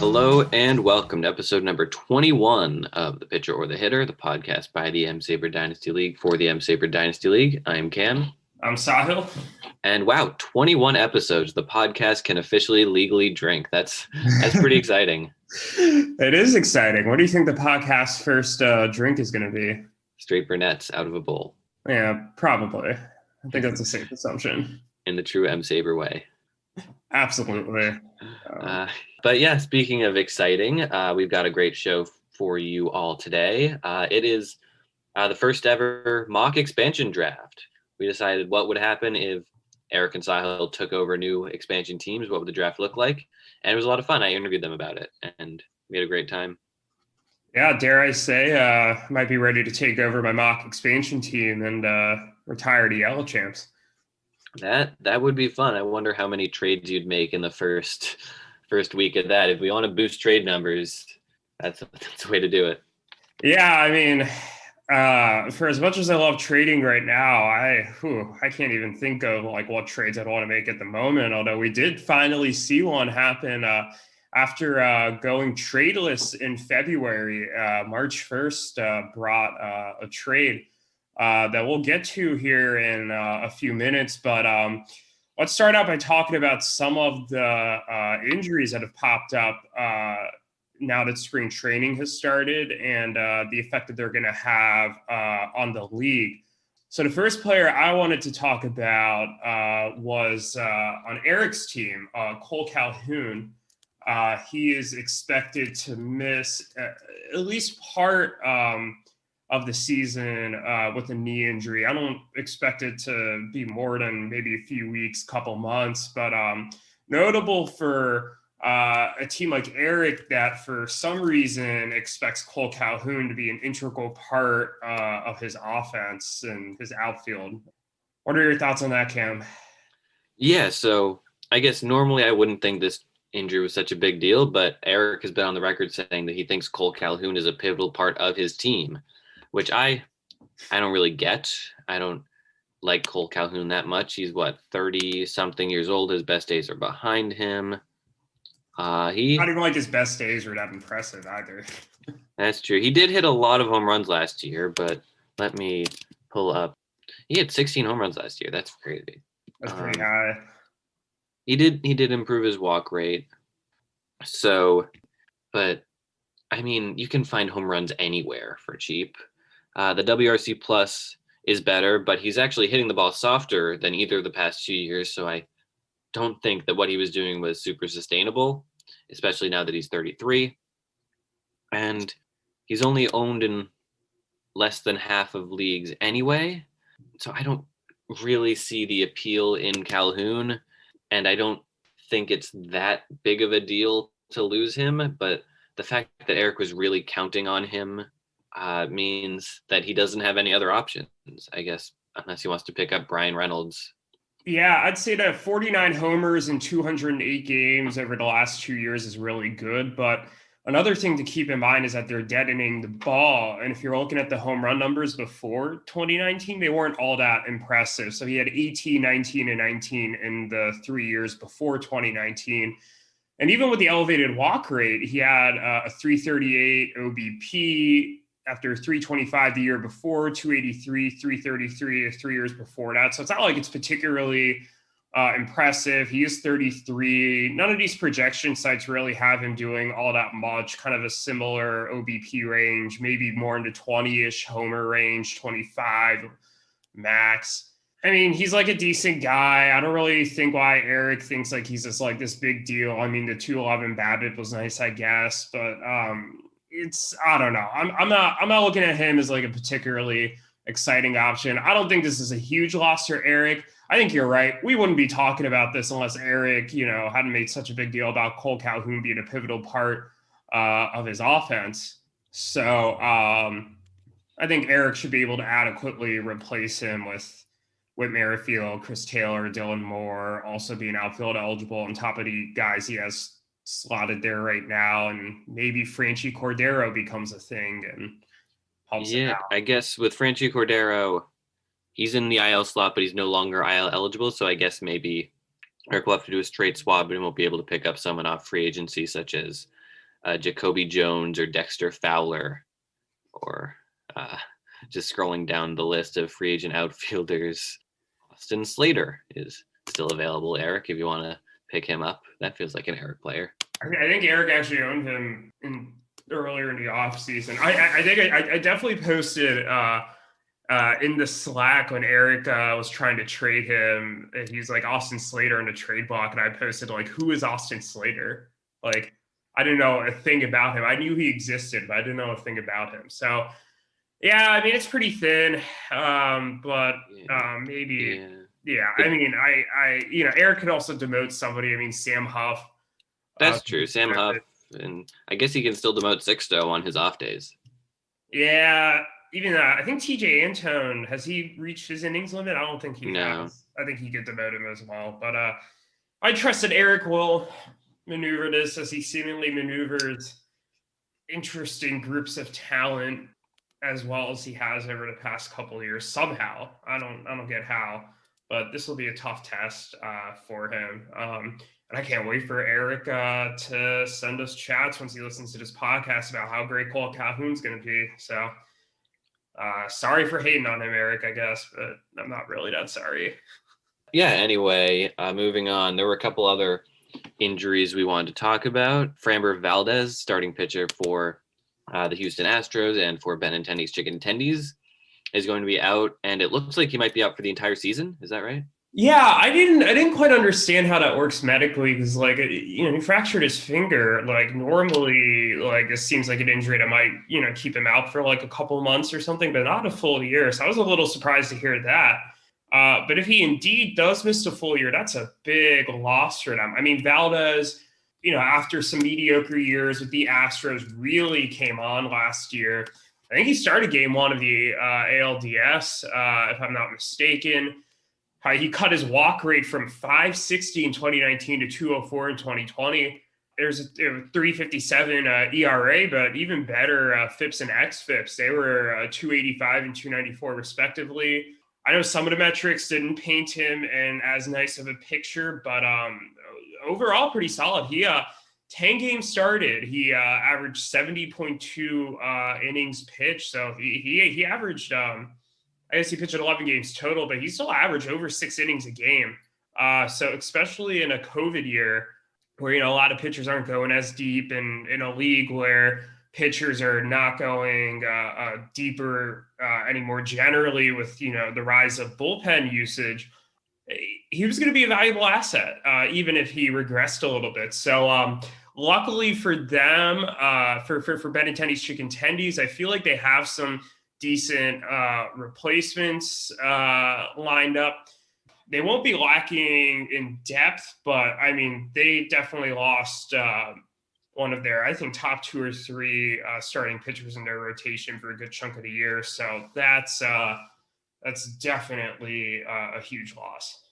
Hello and welcome to episode number 21 of The Pitcher or the Hitter, the podcast by the M Saber Dynasty League for the M Saber Dynasty League. I'm Cam. I'm Sahil. And wow, 21 episodes. The podcast can officially legally drink. That's pretty exciting. It is exciting. What do you think the podcast's first drink is going to be? Straight brunettes out of a bowl. Yeah, probably. I think that's a safe assumption. In the true M Saber way. Absolutely. But yeah, speaking of exciting, we've got a great show for you all today. It is the first ever mock expansion draft. We decided what would happen if Eric and Sahil took over new expansion teams. What would the draft look like? And it was a lot of fun. I interviewed them about it, and we had a great time. Yeah, dare I say, might be ready to take over my mock expansion team and retire to Yellow Champs. That would be fun. I wonder how many trades you'd make in the first week of that. If we want to boost trade numbers, that's a way to do it. Yeah, I mean, for as much as I love trading right now, I can't even think of like what trades I'd want to make at the moment. Although we did finally see one happen after going tradeless in February. March 1st brought a trade that we'll get to here in a few minutes. But let's start out by talking about some of the injuries that have popped up now that spring training has started and the effect that they're going to have on the league. So the first player I wanted to talk about was on Eric's team, Cole Calhoun. He is expected to miss at least part of the season with a knee injury. I don't expect it to be more than maybe a few weeks, couple months, but notable for a team like Eric that for some reason expects Cole Calhoun to be an integral part of his offense and his outfield. What are your thoughts on that, Cam? Yeah, so I guess normally I wouldn't think this injury was such a big deal, but Eric has been on the record saying that he thinks Cole Calhoun is a pivotal part of his team, which I don't really get. I don't like Cole Calhoun that much. He's 30-something years old. His best days are behind him. Not even like his best days were that impressive either. That's true. He did hit a lot of home runs last year, but let me pull up. He had 16 home runs last year. That's crazy. That's pretty high. He did improve his walk rate. So, but I mean, you can find home runs anywhere for cheap. The WRC plus is better, but he's actually hitting the ball softer than either of the past 2 years. So I don't think that what he was doing was super sustainable, especially now that he's 33. And he's only owned in less than half of leagues anyway. So I don't really see the appeal in Calhoun. And I don't think it's that big of a deal to lose him. But the fact that Eric was really counting on him means that he doesn't have any other options, I guess, unless he wants to pick up Brian Reynolds. Yeah, I'd say that 49 homers in 208 games over the last 2 years is really good. But another thing to keep in mind is that they're deadening the ball. And if you're looking at the home run numbers before 2019, they weren't all that impressive. So he had 18, 19, and 19 in the 3 years before 2019. And even with the elevated walk rate, he had a 338 OBP after 325 the year before, 283, 333 3 years before that. So it's not like it's particularly impressive. He is 33. None of these projection sites really have him doing all that much, kind of a similar OBP range, maybe more into 20-ish homer range, 25 max. I mean, he's like a decent guy. I don't really think why Eric thinks like he's just like this big deal. I mean, the 211 BABIP was nice, I guess, but I don't know. I'm not looking at him as like a particularly exciting option. I don't think this is a huge loss for Eric. I think you're right. We wouldn't be talking about this unless Eric, hadn't made such a big deal about Cole Calhoun being a pivotal part of his offense. So I think Eric should be able to adequately replace him with Whit Merrifield, Chris Taylor, Dylan Moore, also being outfield eligible on top of the guys he has slotted there right now, and maybe Franchy Cordero becomes a thing and helps it out. I guess with Franchy Cordero, he's in the IL slot, but he's no longer IL eligible. So I guess maybe Eric will have to do a straight swab, but he won't be able to pick up someone off free agency, such as Jacoby Jones or Dexter Fowler, or just scrolling down the list of free agent outfielders, Austin Slater is still available. Eric, if you want to pick him up, that feels like an Eric player. I think Eric actually owned him earlier in the offseason. I think I definitely posted in the Slack when Eric was trying to trade him. He's like Austin Slater in the trade block, and I posted like, "Who is Austin Slater?" Like, I didn't know a thing about him. I knew he existed, but I didn't know a thing about him. So, yeah, I mean, it's pretty thin, but maybe. Yeah, I mean, Eric could also demote somebody. I mean, Sam Huff. That's true. Sam Huff, and I guess he can still demote Sixto on his off days. Yeah, even I think TJ Antone, has he reached his innings limit? I don't think he has. I think he could demote him as well. But I trust that Eric will maneuver this as he seemingly maneuvers interesting groups of talent as well as he has over the past couple of years. Somehow, I don't get how, but this will be a tough test for him. And I can't wait for Eric to send us chats once he listens to this podcast about how great Cole Calhoun's going to be. So sorry for hating on him, Eric, I guess, but I'm not really that sorry. Yeah, anyway, moving on. There were a couple other injuries we wanted to talk about. Framber Valdez, starting pitcher for the Houston Astros and for Benintendi's Chicken Tendies, is going to be out, and it looks like he might be out for the entire season. Is that right? Yeah, I didn't quite understand how that works medically because, like, he fractured his finger. Like, normally, like, it seems like an injury that might, keep him out for like a couple months or something, but not a full year. So I was a little surprised to hear that. But if he indeed does miss a full year, that's a big loss for them. I mean, Valdez, after some mediocre years with the Astros, really came on last year. I think he started game one of the ALDS, if I'm not mistaken. He cut his walk rate from 560 in 2019 to 204 in 2020. There's a 357 ERA, but even better FIPS and XFIPS. They were 285 and 294 respectively. I know some of the metrics didn't paint him in as nice of a picture, but overall pretty solid. He 10 games started. He averaged 70.2 innings pitched. So he averaged I guess he pitched 11 games total, but he still averaged over 6 innings a game. So especially in a COVID year where, a lot of pitchers aren't going as deep, and in a league where pitchers are not going deeper anymore generally with, the rise of bullpen usage, he was going to be a valuable asset, even if he regressed a little bit. So luckily for them, for Benintendi's Chicken Tendies, I feel like they have some decent replacements lined up. They won't be lacking in depth, but I mean, they definitely lost one of their, I think, top 2 or 3 starting pitchers in their rotation for a good chunk of the year. So that's definitely a huge loss.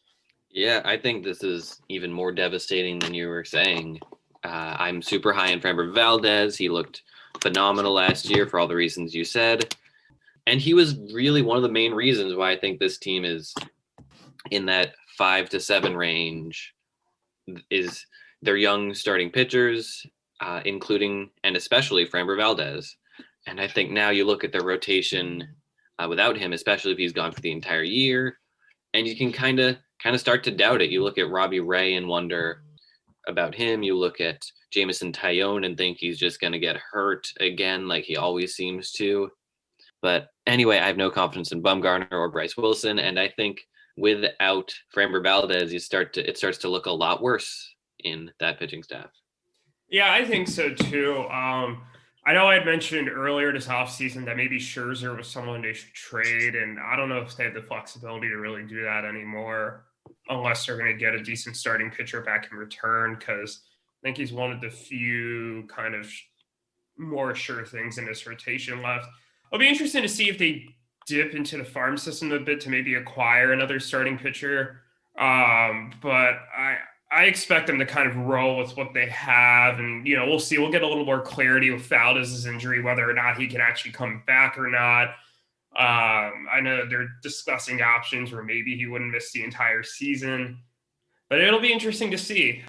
Yeah, I think this is even more devastating than you were saying. I'm super high in Framber Valdez. He looked phenomenal last year for all the reasons you said. And he was really one of the main reasons why I think this team is in that 5 to 7 range. Is their young starting pitchers, including and especially Framber Valdez. And I think now you look at their rotation without him, especially if he's gone for the entire year, and you can kind of start to doubt it. You look at Robbie Ray and wonder about him. You look at Jameson Taillon and think he's just going to get hurt again, like he always seems to. But anyway, I have no confidence in Bumgarner or Bryce Wilson, and I think without Framber Valdez, it starts to look a lot worse in that pitching staff. Yeah, I think so too. I know I had mentioned earlier this offseason that maybe Scherzer was someone they should trade, and I don't know if they have the flexibility to really do that anymore unless they're going to get a decent starting pitcher back in return, because I think he's one of the few kind of more sure things in this rotation left. It'll be interesting to see if they dip into the farm system a bit to maybe acquire another starting pitcher. But I expect them to kind of roll with what they have. And, we'll see. We'll get a little more clarity with Valdez's injury, whether or not he can actually come back or not. I know they're discussing options where maybe he wouldn't miss the entire season. But it'll be interesting to see.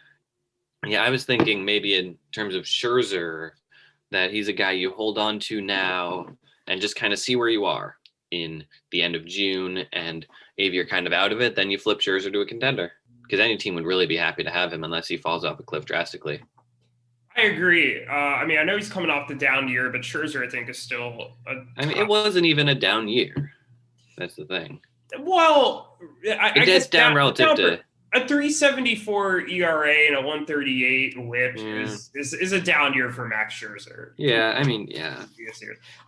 Yeah, I was thinking maybe in terms of Scherzer, that he's a guy you hold on to now and just kind of see where you are in the end of June. And if you're kind of out of it, then you flip Scherzer to a contender because any team would really be happy to have him unless he falls off a cliff drastically. I agree. I mean, I know he's coming off the down year, but Scherzer, I think, is still a I mean, it top. wasn't even a down year. That's the thing. Well, I It's guess down relative down for to, a 3.74 ERA and a 138 WHIP yeah, is a down year for Max Scherzer. yeah. I mean, yeah,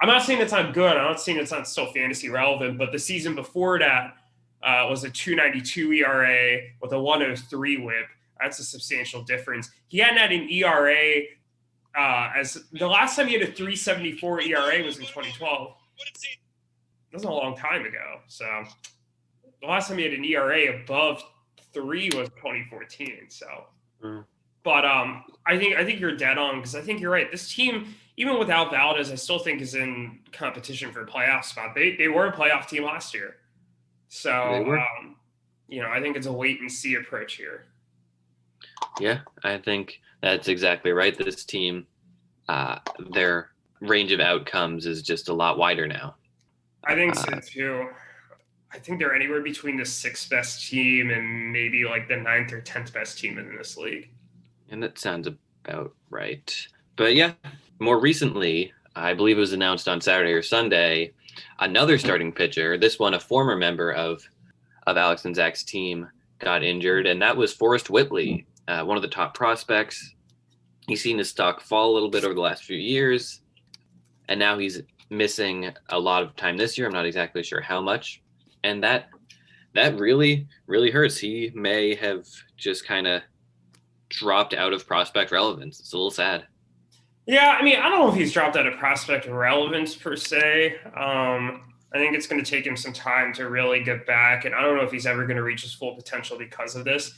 I'm not saying it's not good. I'm not saying it's not still fantasy relevant, but the season before that was a 2.92 ERA with a 103 WHIP. That's a substantial difference. He hadn't had an ERA as the last time he had a 3.74 ERA was in 2012. That was a long time ago. So the last time he had an ERA above 3 was 2014. So, mm. but I think you're dead on because I think you're right. This team, even without Valdez, I still think is in competition for a playoff spot. They were a playoff team last year. So, They were. I think it's a wait and see approach here. Yeah, I think that's exactly right. This team, their range of outcomes is just a lot wider now. I think so too. I think they're anywhere between the sixth best team and maybe like the ninth or 10th best team in this league. And that sounds about right. But yeah, more recently, I believe it was announced on Saturday or Sunday, another starting pitcher, this one a former member of Alex and Zach's team, got injured, and that was Forrest Whitley, one of the top prospects. He's seen his stock fall a little bit over the last few years, and now he's missing a lot of time this year. I'm not exactly sure how much, and that really hurts. He may have just kind of dropped out of prospect relevance. It's a little sad. Yeah, I mean, I don't know if he's dropped out of prospect relevance per se. I think it's going to take him some time to really get back, and I don't know if he's ever going to reach his full potential because of this.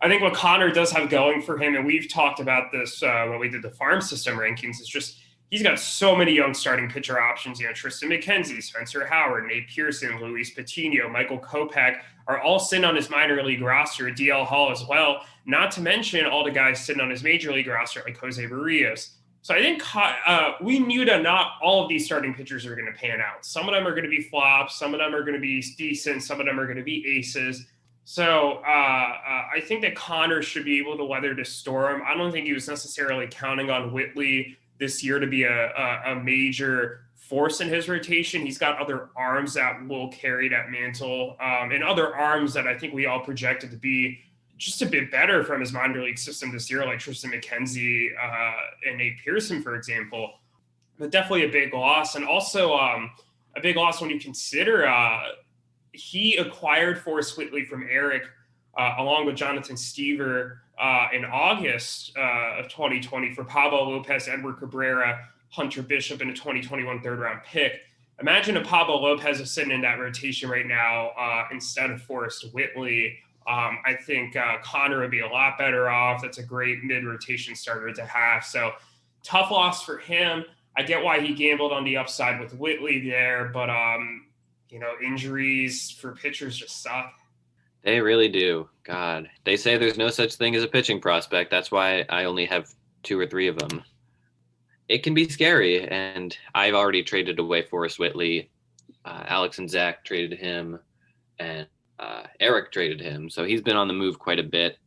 I think what Connor does have going for him, and we've talked about this when we did the farm system rankings, is just he's got so many young starting pitcher options. You know, Tristan McKenzie, Spencer Howard, Nate Pearson, Luis Patino, Michael Kopech are all sitting on his minor league roster, DL Hall as well. Not to mention all the guys sitting on his major league roster like Jose Barrios. So I think we knew that not all of these starting pitchers are going to pan out. Some of them are going to be flops. Some of them are going to be decent. Some of them are going to be aces. So I think that Connor should be able to weather the storm. I don't think he was necessarily counting on Whitley this year to be a major force in his rotation. He's got other arms that will carry that mantle and other arms that I think we all projected to be just a bit better from his minor league system this year, like Tristan McKenzie and Nate Pearson, for example. But definitely a big loss. And also a big loss when you consider he acquired Forrest Whitley from Eric along with Jonathan Stever in August of 2020 for Pablo Lopez, Edward Cabrera, Hunter Bishop, and a 2021 third-round pick. Imagine if Pablo Lopez is sitting in that rotation right now instead of Forrest Whitley. I think Connor would be a lot better off. That's a great mid-rotation starter to have. So tough loss for him. I get why he gambled on the upside with Whitley there, but injuries for pitchers just suck. They really do. God, they say there's no such thing as a pitching prospect. That's why I only have 2 or 3 of them. It can be scary, and I've already traded away Forrest Whitley. Alex and Zach traded him, and Eric traded him. So he's been on the move quite a bit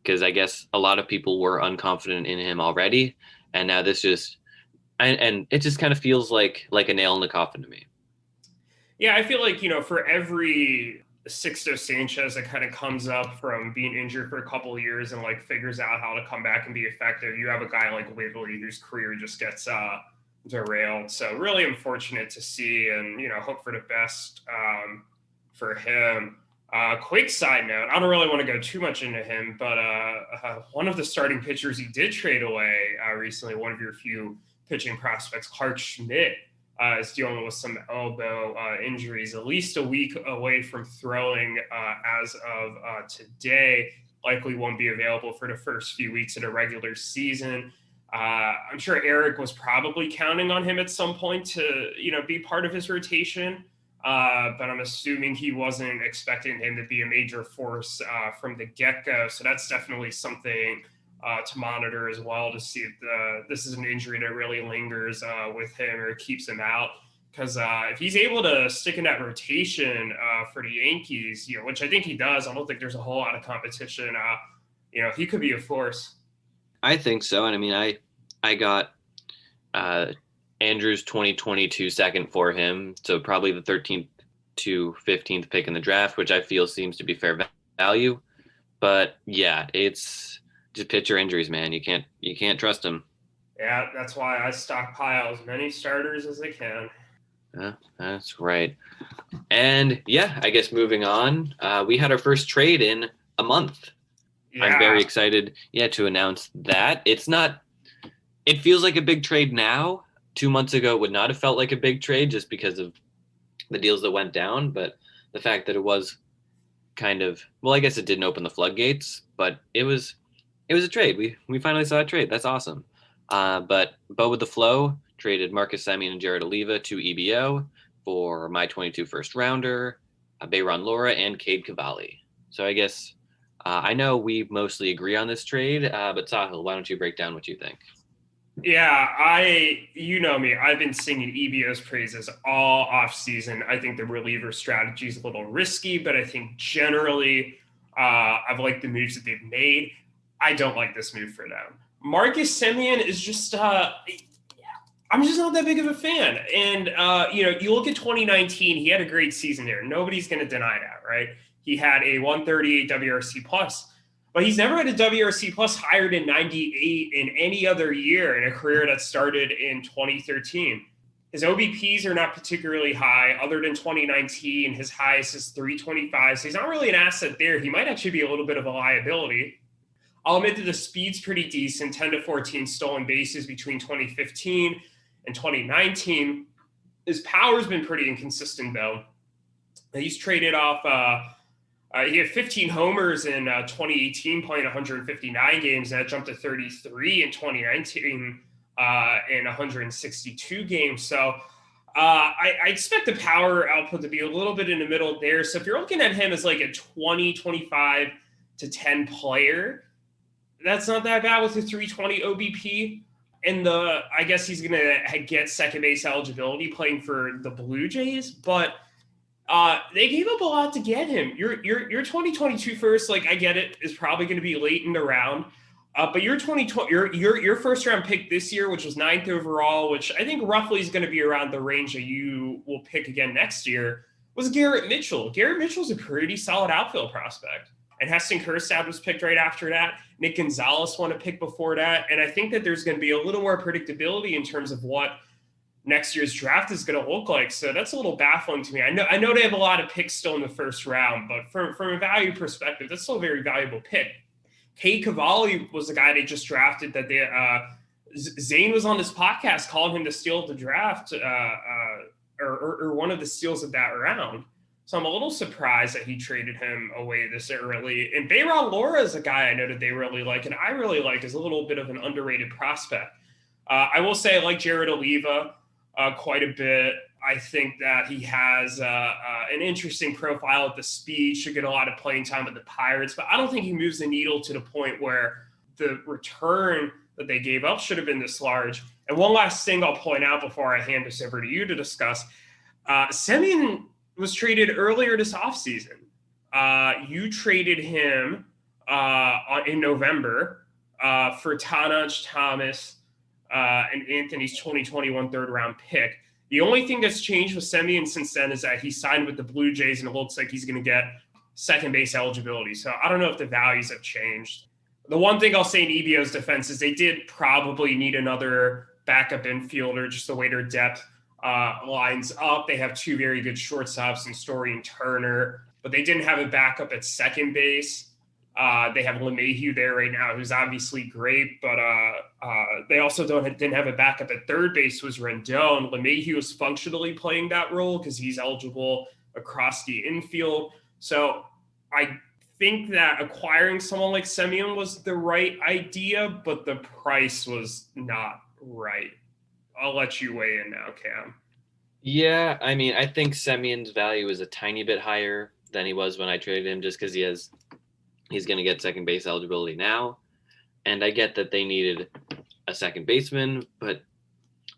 because I guess a lot of people were unconfident in him already, and now this just and it just kind of feels like a nail in the coffin to me. Yeah, I feel like for every Sixto Sanchez that kind of comes up from being injured for a couple of years and like figures out how to come back and be effective, you have a guy like Whitley whose career just gets derailed. So really unfortunate to see, and hope for the best for him. Quick side note, I don't really want to go too much into him, but one of the starting pitchers he did trade away recently, one of your few pitching prospects, Clark Schmidt, is dealing with some elbow injuries, at least a week away from throwing as of today. Likely won't be available for the first few weeks of the regular season. I'm sure Eric was probably counting on him at some point to, be part of his rotation. But I'm assuming he wasn't expecting him to be a major force from the get-go. So that's definitely something to monitor as well to see if this is an injury that really lingers with him or keeps him out. Because if he's able to stick in that rotation for the Yankees, which I think he does, I don't think there's a whole lot of competition. He could be a force. I think so. And I mean, I got Andrews 2022 second for him, so probably the 13th to 15th pick in the draft, which I feel seems to be fair value. But yeah, it's just pitcher injuries, man. You can't trust him. Yeah, that's why I stockpile as many starters as I can. Yeah, that's right. And yeah, I guess moving on, we had our first trade in a month. Yeah. I'm very excited, to announce that. It feels like a big trade now. 2 months ago, it would not have felt like a big trade just because of the deals that went down. But the fact that it was kind of, well, I guess it didn't open the floodgates, but it was a trade. We finally saw a trade. That's awesome. But Bo with the Flow traded Marcus Semien and Jared Oliva to EBO for my 22 first rounder, Bayron Lora, and Cade Cavalli. So I guess I know we mostly agree on this trade, but Sahil, why don't you break down what you think? Yeah, you know me. I've been singing EBO's praises all off season. I think the reliever strategy is a little risky, but I think generally I've liked the moves that they've made. I don't like this move for them. Marcus Semien is just I'm just not that big of a fan. And you look at 2019, he had a great season there. Nobody's going to deny that, right? He had a 138 WRC plus. But he's never had a WRC plus higher than 98 in any other year in a career that started in 2013. His OBPs are not particularly high other than 2019. His highest is 325. So he's not really an asset there. He might actually be a little bit of a liability. I'll admit that the speed's pretty decent, 10 to 14 stolen bases between 2015 and 2019. His power's been pretty inconsistent, though. He's traded off he had 15 homers in 2018, playing 159 games. That jumped to 33 in 2019 in 162 games. So I expect the power output to be a little bit in the middle there. So if you're looking at him as like a 20, 25 to 10 player, that's not that bad with a 320 OBP. And I guess he's going to get second base eligibility playing for the Blue Jays, but they gave up a lot to get him. Your 2022 first, like I get it, is probably going to be late in the round. But your 2020, your first round pick this year, which was 9th overall, which I think roughly is going to be around the range that you will pick again next year, was Garrett Mitchell. Garrett Mitchell's a pretty solid outfield prospect. And Heston Kjerstad was picked right after that. Nick Gonzalez won a pick before that. And I think that there's going to be a little more predictability in terms of what next year's draft is going to look like. So that's a little baffling to me. I know they have a lot of picks still in the first round, but from a value perspective, that's still a very valuable pick. Cade Cavalli was the guy they just drafted that they Zane was on this podcast calling him the steal of the draft or one of the steals of that round. So I'm a little surprised that he traded him away this early. And Bayron Lora is a guy I know that they really like, and I really like is a little bit of an underrated prospect. I will say I like Jared Oliva quite a bit. I think that he has an interesting profile at the speed, should get a lot of playing time with the Pirates, but I don't think he moves the needle to the point where the return that they gave up should have been this large. And one last thing I'll point out before I hand this over to you to discuss, Semien was traded earlier this offseason. You traded him in November for Tanaj Thomas and Anthony's 2021 third-round pick. The only thing that's changed with Semien since then is that he signed with the Blue Jays, and it looks like he's going to get second base eligibility. So I don't know if the values have changed. The one thing I'll say in EBO's defense is they did probably need another backup infielder, just the way their depth lines up. They have two very good shortstops in Story and Turner, but they didn't have a backup at second base. They have LeMahieu there right now, who's obviously great, but they also didn't have a backup at third base, was Rendon. LeMahieu is functionally playing that role because he's eligible across the infield. So I think that acquiring someone like Semien was the right idea, but the price was not right. I'll let you weigh in now, Cam. Yeah, I mean, I think Semien's value is a tiny bit higher than he was when I traded him, just because he's going to get second base eligibility now. And I get that they needed a second baseman, but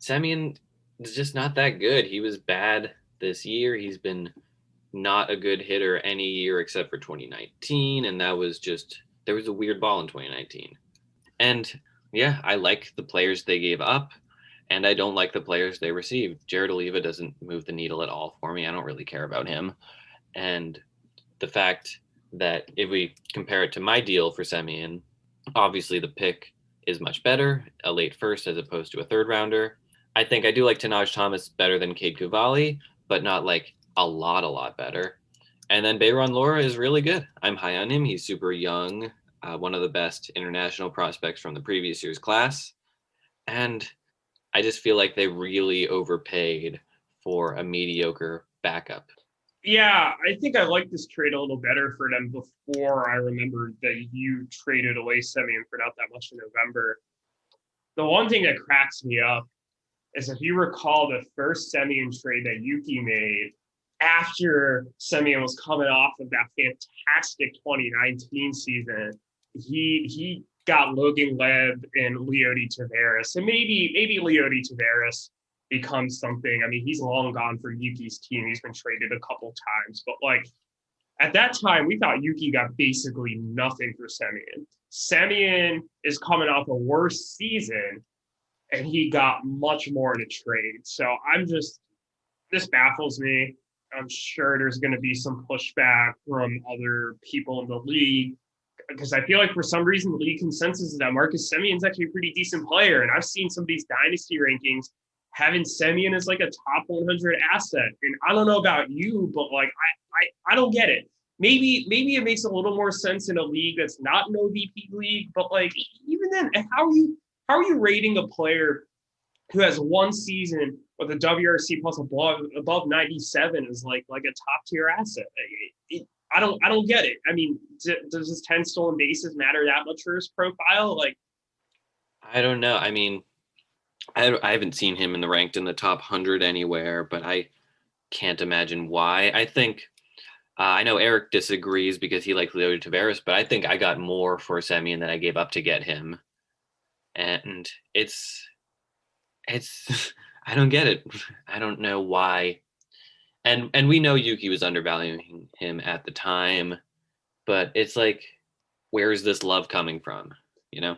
Semien is just not that good. He was bad this year. He's been not a good hitter any year except for 2019, and that was just there was a weird ball in 2019. And yeah, I like the players they gave up, and I don't like the players they received. Jared Oliva doesn't move the needle at all for me. I don't really care about him. And the fact that if we compare it to my deal for Semien, obviously the pick is much better, a late first as opposed to a third rounder. I think I do like Tanaj Thomas better than Cade Cavalli, but not like a lot better. And then Bayron Lora is really good. I'm high on him. He's super young, one of the best international prospects from the previous year's class. And I just feel like they really overpaid for a mediocre backup. Yeah, I think I like this trade a little better for them before I remembered that you traded away Semien for not that much in November. The one thing that cracks me up is if you recall the first Semien trade that Yuki made after Semien was coming off of that fantastic 2019 season, he got Logan Webb and Leody Taveras, and maybe Leody Taveras becomes something. I mean, he's long gone for Yuki's team. He's been traded a couple times, but like at that time, we thought Yuki got basically nothing for Semien. Semien is coming off a worse season, and he got much more in a trade. So this baffles me. I'm sure there's going to be some pushback from other people in the league because I feel like for some reason the league consensus is that Marcus Semien's actually a pretty decent player. And I've seen some of these dynasty rankings having Semien as like a top 100 asset. And I don't know about you, but like I don't get it. Maybe it makes a little more sense in a league that's not an OVP league, but like even then, how are you rating a player who has one season with a WRC plus above 97 is like a top tier asset? I don't get it. I mean, does his 10 stolen bases matter that much for his profile? Like, I don't know. I mean, I haven't seen him ranked in the top 100 anywhere, but I can't imagine why. I think I know Eric disagrees because he likes Leody Taveras, but I think I got more for Semien than I gave up to get him, and it's I don't get it. I don't know why. And we know Yuki was undervaluing him at the time, but it's like, where's this love coming from? You know?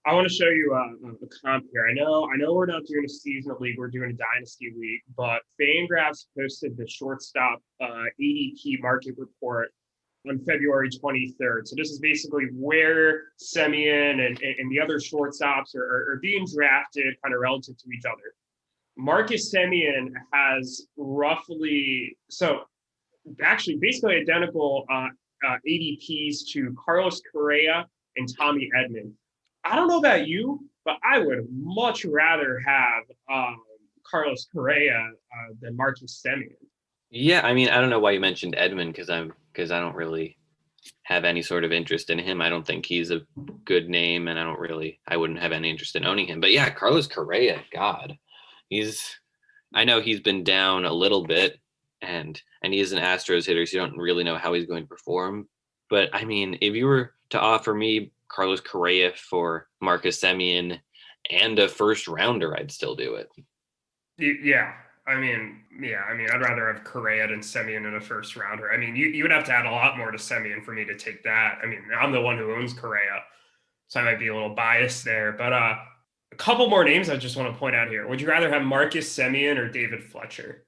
I want to show you a comp here. I know we're not doing a seasonal league, we're doing a dynasty league, but Fangraphs posted the shortstop ADP market report on February 23rd. So this is basically where Semien and the other shortstops are being drafted kind of relative to each other. Marcus Semien has actually basically identical ADPs to Carlos Correa and Tommy Edman. I don't know about you, but I would much rather have Carlos Correa than Marcus Semien. Yeah, I mean, I don't know why you mentioned Edman because I don't really have any sort of interest in him. I don't think he's a good name, and I wouldn't have any interest in owning him. But yeah, Carlos Correa, God, I know he's been down a little bit, and he is an Astros hitter, so you don't really know how he's going to perform. But I mean, if you were to offer me Carlos Correa for Marcus Semien and a first rounder, I'd still do it. Yeah. I mean, I'd rather have Correa than Semien in a first rounder. I mean, you would have to add a lot more to Semien for me to take that. I mean, I'm the one who owns Correa, so I might be a little biased there. But a couple more names I just want to point out here. Would you rather have Marcus Semien or David Fletcher?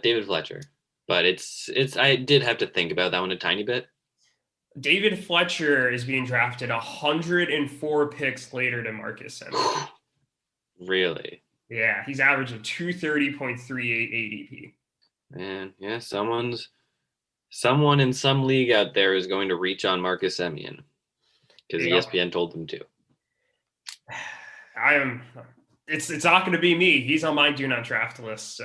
David Fletcher, but I did have to think about that one a tiny bit. David Fletcher is being drafted 104 picks later than Marcus Semien. Really? Yeah, he's averaging 230.38 ADP. Man, yeah, someone in some league out there is going to reach on Marcus Semien because ESPN told them to. It's not going to be me. He's on my do not draft list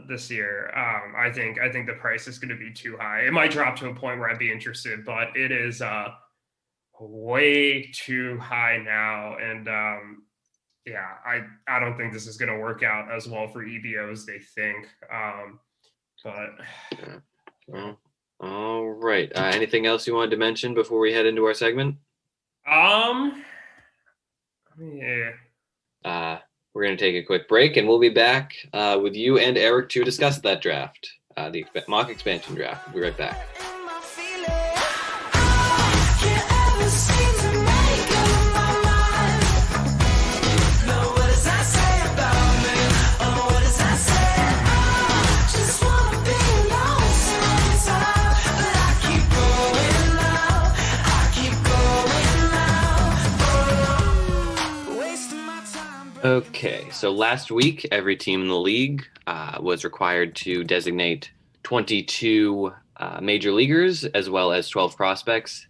this year. I think the price is going to be too high. It might drop to a point where I'd be interested, but it is way too high now. And yeah, I don't think this is going to work out as well for EBO as they think. But well, all right. Anything else you wanted to mention before we head into our segment? Um, yeah. We're going to take a quick break, and we'll be back with you and Eric to discuss that draft, the mock expansion draft. We'll be right back. Okay, so last week, every team in the league was required to designate 22 major leaguers as well as 12 prospects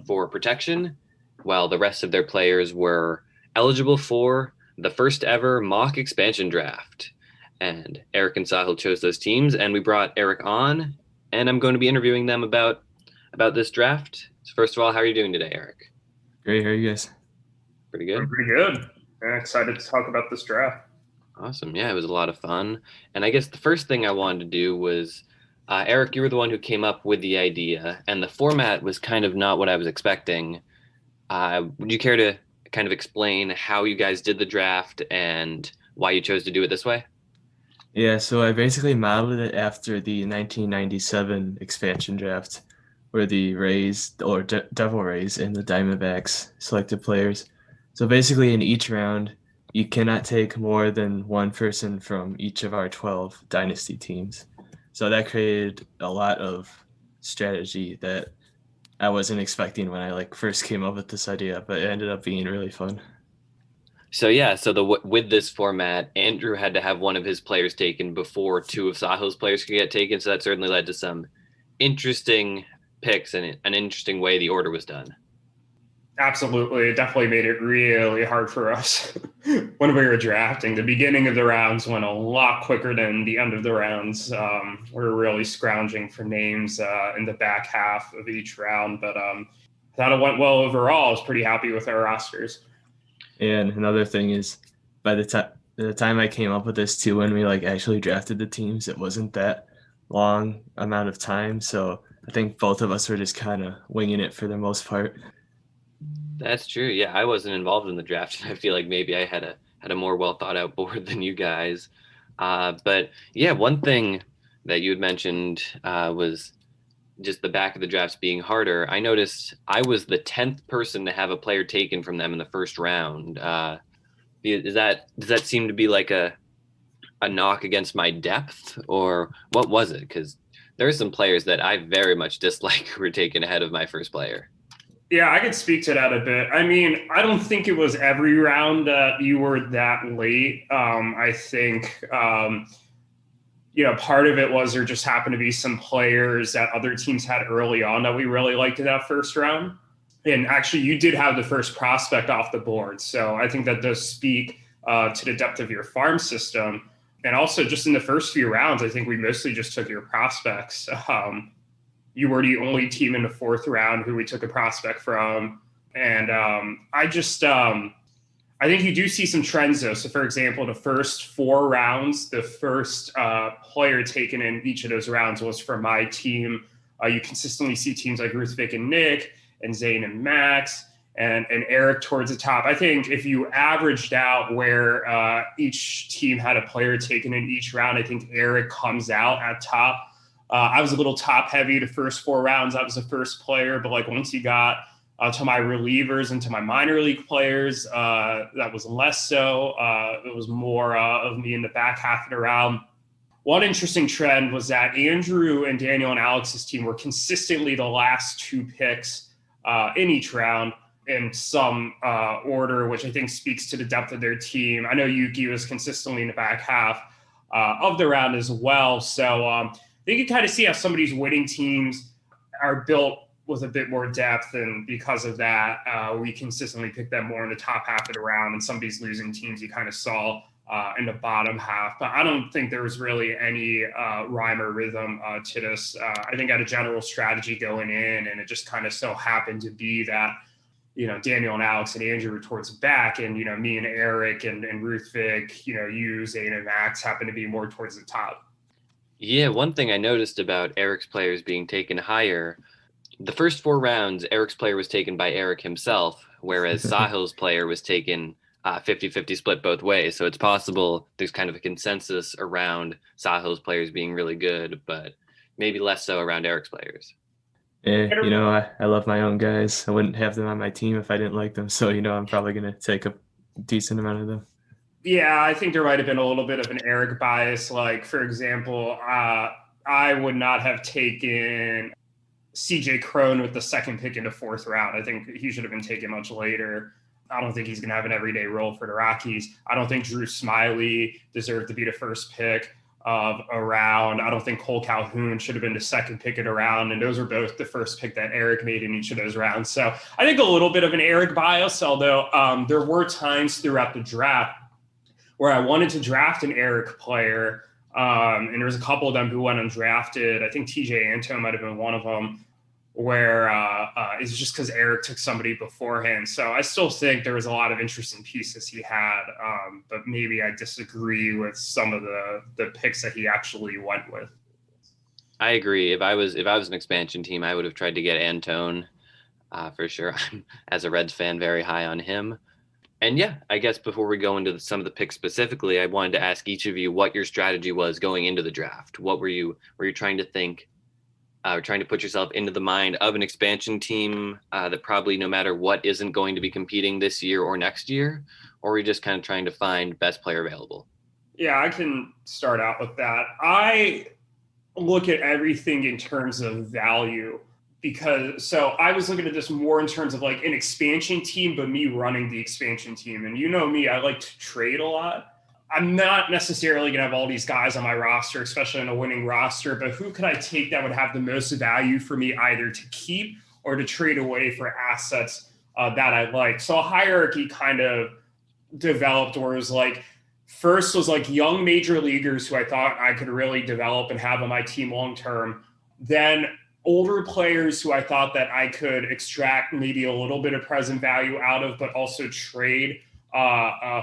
for protection, while the rest of their players were eligible for the first ever mock expansion draft. And Eric and Sahil chose those teams, and we brought Eric on, and I'm going to be interviewing them about this draft. So first of all, how are you doing today, Eric? Great. How are you guys? Pretty good. I'm pretty good. I'm excited to talk about this draft. Awesome. Yeah, it was a lot of fun. And I guess the first thing I wanted to do was, Eric, you were the one who came up with the idea, and the format was kind of not what I was expecting. Would you care to kind of explain how you guys did the draft and why you chose to do it this way? Yeah, so I basically modeled it after the 1997 expansion draft, where the Rays or Devil Rays and the Diamondbacks selected players. So basically, in each round, you cannot take more than one person from each of our 12 dynasty teams. So that created a lot of strategy that I wasn't expecting when I first came up with this idea, but it ended up being really fun. So yeah, so with this format, Andrew had to have one of his players taken before two of Sahil's players could get taken. So that certainly led to some interesting picks and an interesting way the order was done. Absolutely. It definitely made it really hard for us when we were drafting. The beginning of the rounds went a lot quicker than the end of the rounds. We were really scrounging for names in the back half of each round, but I thought it went well overall. I was pretty happy with our rosters. And another thing is, by the time I came up with this too, when we actually drafted the teams, it wasn't that long amount of time. So I think both of us were just kind of winging it for the most part. That's true. Yeah, I wasn't involved in the draft. I feel like maybe I had a more well thought out board than you guys. But yeah, one thing that you had mentioned was just the back of the drafts being harder. I noticed I was the 10th person to have a player taken from them in the first round. Does that seem to be like a knock against my depth, or what was it? Because there are some players that I very much dislike who were taken ahead of my first player. Yeah, I could speak to that a bit. I mean, I don't think it was every round that you were that late. I think, part of it was there just happened to be some players that other teams had early on that we really liked in that first round. And actually, you did have the first prospect off the board. So I think that does speak to the depth of your farm system. And also, just in the first few rounds, I think we mostly just took your prospects. You were the only team in the fourth round who we took a prospect from. And I think you do see some trends though. So for example, the first 4 rounds, the first player taken in each of those rounds was from my team. You consistently see teams like Ruthvik and Nick and Zane and Max and Eric towards the top. I think if you averaged out where each team had a player taken in each round, I think Eric comes out at top. I was a little top heavy the first 4 rounds. I was the first player, but once you got to my relievers and to my minor league players, that was less so. It was more of me in the back half of the round. One interesting trend was that Andrew and Daniel and Alex's team were consistently the last 2 picks in each round in some order, which I think speaks to the depth of their team. I know Yuki was consistently in the back half of the round as well. So you can kind of see how some of these winning teams are built with a bit more depth, and because of that, we consistently pick them more in the top half of the round. And some of these losing teams you kind of saw in the bottom half. But I don't think there was really any rhyme or rhythm to this. I think I had a general strategy going in, and it just kind of so happened to be that Daniel and Alex and Andrew were towards the back, and me and Eric and Ruthvik, you, Zane, and Max happened to be more towards the top. Yeah, one thing I noticed about Eric's players being taken higher, the first 4 rounds, Eric's player was taken by Eric himself, whereas Sahil's player was taken 50-50 split both ways. So it's possible there's kind of a consensus around Sahil's players being really good, but maybe less so around Eric's players. Yeah, I love my own guys. I wouldn't have them on my team if I didn't like them. So, I'm probably going to take a decent amount of them. Yeah, I think there might have been a little bit of an Eric bias. Like, for example, I would not have taken CJ Crone with the second pick in the 4th round. I think he should have been taken much later. I don't think he's going to have an everyday role for the Rockies. I don't think Drew Smiley deserved to be the first pick of a round. I don't think Cole Calhoun should have been the second pick in a round. And those were both the first pick that Eric made in each of those rounds. So I think a little bit of an Eric bias, although there were times throughout the draft where I wanted to draft an Eric player. And there was a couple of them who went undrafted. I think TJ Anto might have been one of them, where it's just because Eric took somebody beforehand. So I still think there was a lot of interesting pieces he had, but maybe I disagree with some of the picks that he actually went with. I agree. If I was an expansion team, I would have tried to get Antone for sure. I'm, as a Reds fan, very high on him. And yeah, I guess before we go into some of the picks specifically, I wanted to ask each of you what your strategy was going into the draft. What were you trying to think? Trying to put yourself into the mind of an expansion team that probably no matter what isn't going to be competing this year or next year, or are you just kind of trying to find best player available? Yeah, I can start out with that. I look at everything in terms of value. So I was looking at this more in terms of like an expansion team, but me running the expansion team. And you know me, I like to trade a lot. I'm not necessarily going to have all these guys on my roster, especially on a winning roster, but who could I take that would have the most value for me either to keep or to trade away for assets that I like? So a hierarchy kind of developed where it was like, first was like young major leaguers who I thought I could really develop and have on my team long-term. Then older players who I thought that I could extract maybe a little bit of present value out of, but also trade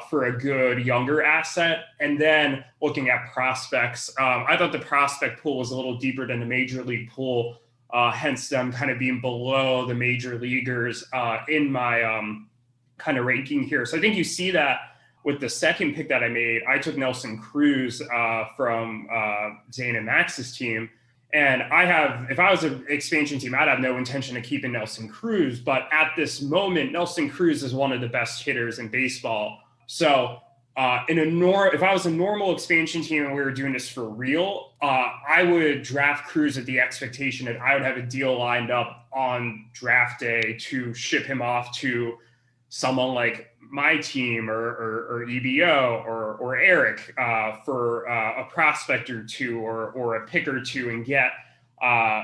for a good younger asset. And then looking at prospects, I thought the prospect pool was a little deeper than the major league pool, hence them kind of being below the major leaguers in my kind of ranking here. So I think you see that with the second pick that I made. I took Nelson Cruz from Zane and Max's team. And if I was an expansion team, I'd have no intention of keeping Nelson Cruz. But at this moment, Nelson Cruz is one of the best hitters in baseball. So if I was a normal expansion team and we were doing this for real, I would draft Cruz at the expectation that I would have a deal lined up on draft day to ship him off to someone like my team or EBO or Eric for a prospect or two or a pick or two and get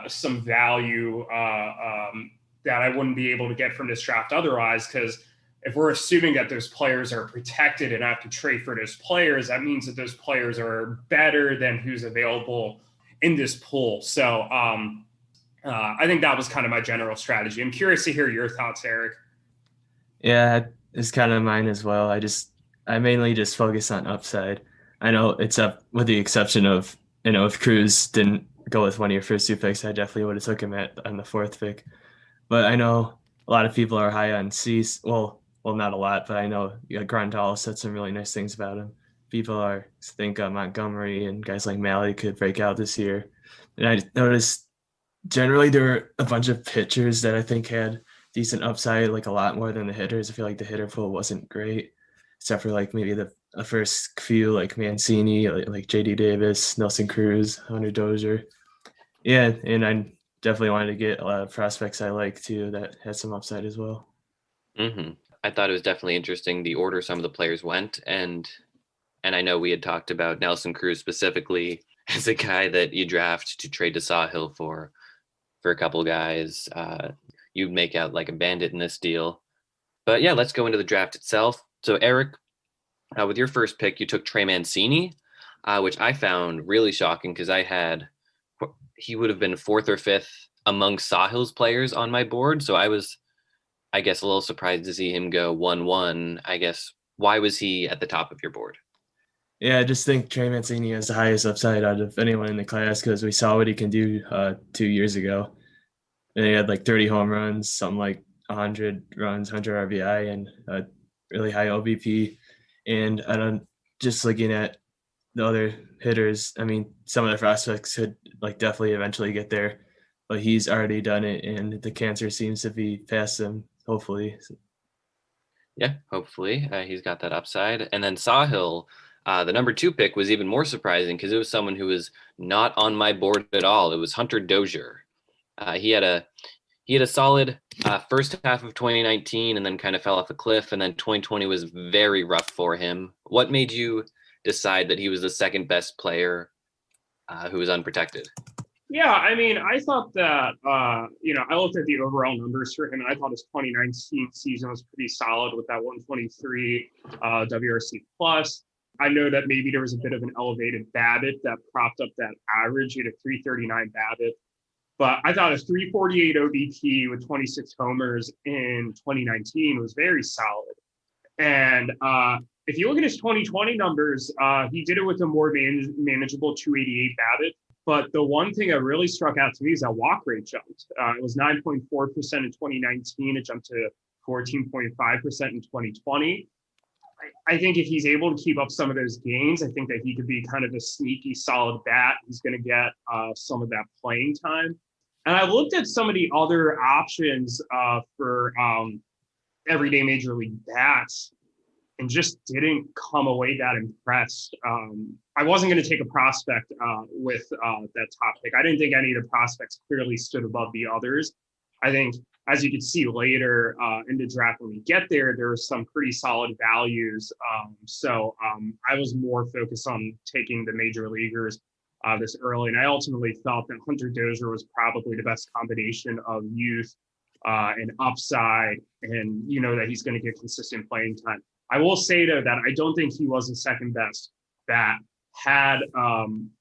some value that I wouldn't be able to get from this draft otherwise. Because if we're assuming that those players are protected and I have to trade for those players, that means that those players are better than who's available in this pool. So I think that was kind of my general strategy. I'm curious to hear your thoughts, Eric. Yeah, it's kind of mine as well. I mainly just focus on upside. I know it's up with the exception of, if Cruz didn't go with one of your first 2 picks, I definitely would have took him on the 4th pick. But I know a lot of people are high on Cease. Well, not a lot, but I know Grandal said some really nice things about him. People think Montgomery and guys like Malley could break out this year. And I noticed generally there were a bunch of pitchers that I think had decent upside, like a lot more than the hitters. I feel like the hitter pool wasn't great, except for like maybe the first few, like Mancini, like JD Davis, Nelson Cruz, Hunter Dozier. Yeah, and I definitely wanted to get a lot of prospects I like too that had some upside as well. Mm-hmm. I thought it was definitely interesting the order some of the players went, and I know we had talked about Nelson Cruz specifically as a guy that you draft to trade to Sahil for a couple guys. You'd make out like a bandit in this deal. But yeah, let's go into the draft itself. So Eric, with your first pick, you took Trey Mancini, which I found really shocking because he would have been 4th or 5th among Sahil's players on my board. So I was, I guess, a little surprised to see him go 1-1. I guess, why was he at the top of your board? Yeah, I just think Trey Mancini has the highest upside out of anyone in the class because we saw what he can do 2 years ago. And he had like 30 home runs, something like 100 runs, 100 RBI, and a really high OBP. And I don't just looking at the other hitters. I mean, some of the prospects could like definitely eventually get there, but he's already done it, and the cancer seems to be past him. Hopefully, Yeah, hopefully he's got that upside. And then Sahil, the number 2 pick was even more surprising because it was someone who was not on my board at all. It was Hunter Dozier. He had a solid first half of 2019 and then kind of fell off a cliff. And then 2020 was very rough for him. What made you decide that he was the second best player who was unprotected? Yeah, I mean, I thought that, I looked at the overall numbers for him, and I thought his 2019 season was pretty solid with that 123 WRC plus. I know that maybe there was a bit of an elevated BABIP that propped up that average. He had a 339 BABIP, but I thought a 348 OBP with 26 homers in 2019 was very solid. And if you look at his 2020 numbers, he did it with a more manageable 288 BABIP. But the one thing that really struck out to me is that walk rate jumped. It was 9.4% in 2019. It jumped to 14.5% in 2020. I think if he's able to keep up some of those gains, I think that he could be kind of a sneaky, solid bat. He's going to get some of that playing time. And I looked at some of the other options for everyday major league bats and just didn't come away that impressed. I wasn't going to take a prospect with that top pick. I didn't think any of the prospects clearly stood above the others. I think, as you can see later in the draft when we get there, there are some pretty solid values. So I was more focused on taking the major leaguers this early. And I ultimately felt that Hunter Dozier was probably the best combination of youth and upside, and that he's going to get consistent playing time. I will say, though, that I don't think he was the second best bat. Had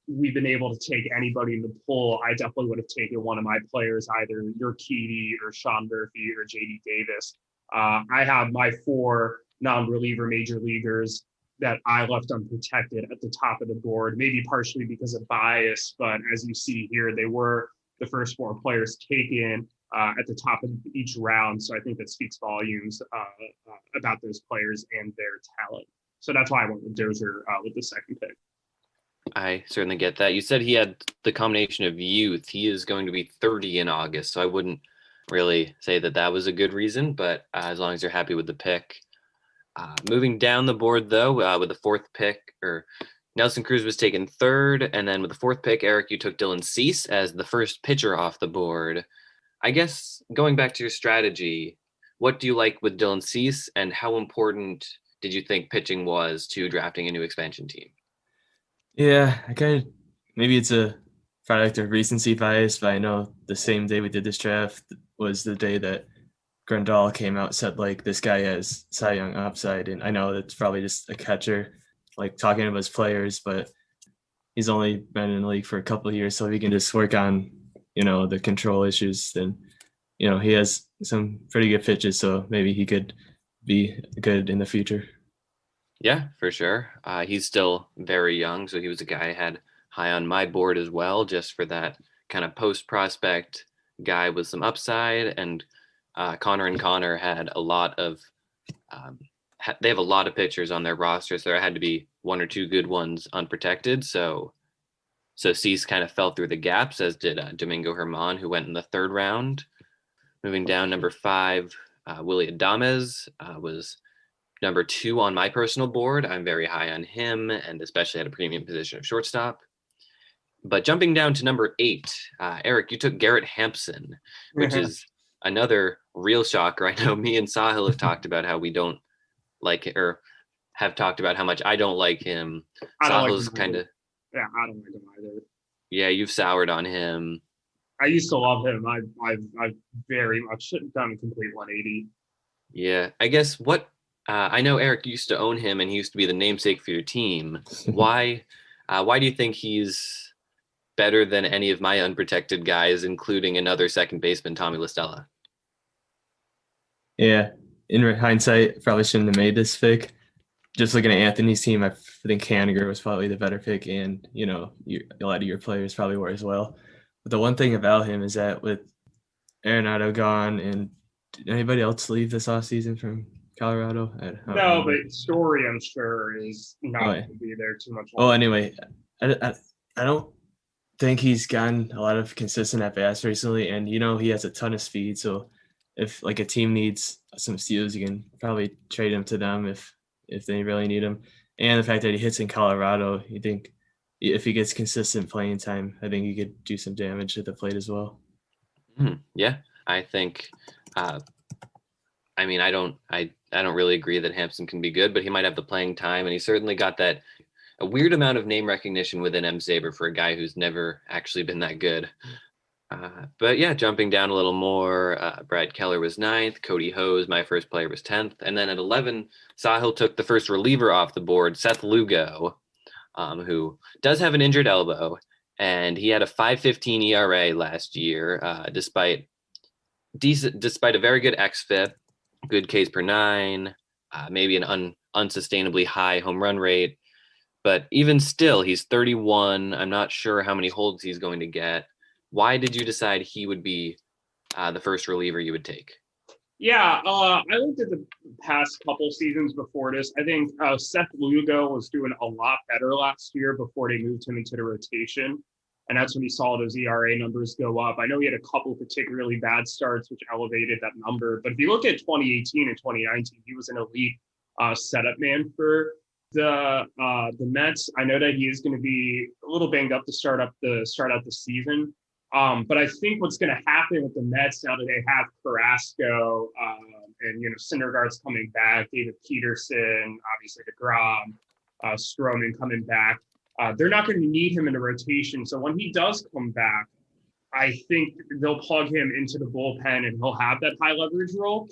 we been able to take anybody in the pool, I definitely would have taken one of my players, either Urquidy or Sean Murphy or JD Davis. I have my 4 non-reliever major leaguers that I left unprotected at the top of the board, maybe partially because of bias, but as you see here, they were the first 4 players taken at the top of each round. So I think that speaks volumes about those players and their talent. So that's why I went with Dozier with the second pick. I certainly get that. You said he had the combination of youth. He is going to be 30 in August, so I wouldn't really say that that was a good reason, but as long as you're happy with the pick. Moving down the board, though, with the 4th pick, or Nelson Cruz was taken 3rd, and then with the 4th pick, Eric, you took Dylan Cease as the first pitcher off the board. I guess going back to your strategy, what do you like with Dylan Cease, and how important did you think pitching was to drafting a new expansion team? yeah, I kind of maybe it's a product of recency bias, but I know the same day we did this draft was the day that Grandal came out, said like this guy has Cy Young upside, and I know that's probably just a catcher like talking about his players, but he's only been in the league for a couple of years, so if he can just work on the control issues, then he has some pretty good pitches, so maybe he could be good in the future. Yeah, for sure. He's still very young, so he was a guy I had high on my board as well, just for that kind of post prospect guy with some upside. And Connor and Connor had a lot of they have a lot of pitchers on their roster, so there had to be 1 or 2 good ones unprotected. So Cease kind of fell through the gaps, as did Domingo Germán, who went in the 3rd round. Moving down, number 5, Willy Adames was number 2 on my personal board. I'm very high on him, and especially at a premium position of shortstop. But jumping down to number 8, Eric, you took Garrett Hampson, which is another real shocker. I know me and Sahil have talked about how we don't like it, or have talked about how much I don't like him. Sahil's kind of... Yeah, I don't like him either. Yeah, you've soured on him. I used to love him. I've very much done a complete 180. Yeah, I guess what I know Eric used to own him, and he used to be the namesake for your team. Why do you think he's better than any of my unprotected guys, including another second baseman, Tommy La Stella? Yeah, in hindsight, probably shouldn't have made this pick. Just looking at Anthony's team, I think Haniger was probably the better pick, and a lot of your players probably were as well. But the one thing about him is that with Arenado gone, and did anybody else leave this offseason from Colorado? I don't No, remember. but Story, I'm sure, is not Oh, going to be there too much oh, longer. anyway, I don't think he's gotten a lot of consistent at bats recently, and he has a ton of speed. So if like a team needs some steals, you can probably trade him to them if they really need him. And the fact that he hits in Colorado, you think if he gets consistent playing time, I think he could do some damage at the plate as well. Yeah, I think. I mean, I don't really agree that Hampson can be good, but he might have the playing time, and he certainly got that a weird amount of name recognition within M. Saber for a guy who's never actually been that good. But yeah, jumping down a little more, Brad Keller was 9th, Cody Hose, my first player, was 10th, and then at 11, Sahil took the first reliever off the board, Seth Lugo, who does have an injured elbow, and he had a 5.15 ERA last year, despite a very good xFIP, good Ks per 9, maybe an unsustainably high home run rate. But even still, he's 31. I'm not sure how many holds he's going to get. Why did you decide he would be the first reliever you would take? Yeah, I looked at the past couple seasons before this. I think Seth Lugo was doing a lot better last year before they moved him into the rotation. And that's when he saw those ERA numbers go up. I know he had a couple particularly bad starts, which elevated that number. But if you look at 2018 and 2019, he was an elite setup man for the Mets. I know that he is going to be a little banged up to start out the season. But I think what's going to happen with the Mets now that they have Carrasco and Syndergaard's coming back, David Peterson, obviously DeGrom, Stroman coming back. They're not going to need him in the rotation. So when he does come back, I think they'll plug him into the bullpen and he'll have that high leverage role.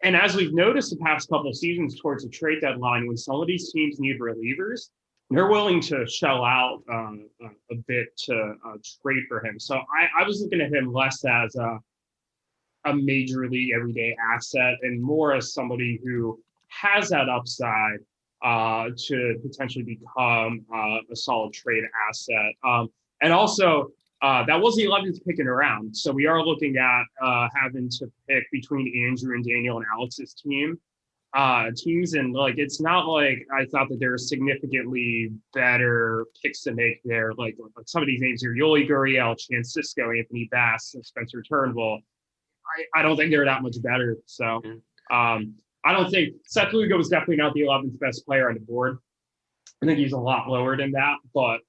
And as we've noticed the past couple of seasons towards the trade deadline, when some of these teams need relievers, they're willing to shell out a bit to trade for him. So I was looking at him less as a major league everyday asset and more as somebody who has that upside to potentially become a solid trade asset. And also, that was the 11th pick in a round. So we are looking at having to pick between Andrew and Daniel and Alex's teams. And like, it's not like I thought that there were significantly better picks to make there. Like some of these names here, Yoli Gurriel, Chance Sisco, Anthony Bass, and Spencer Turnbull. I don't think they're that much better. So I don't think Seth Lugo was definitely not the 11th best player on the board. I think he's a lot lower than that, but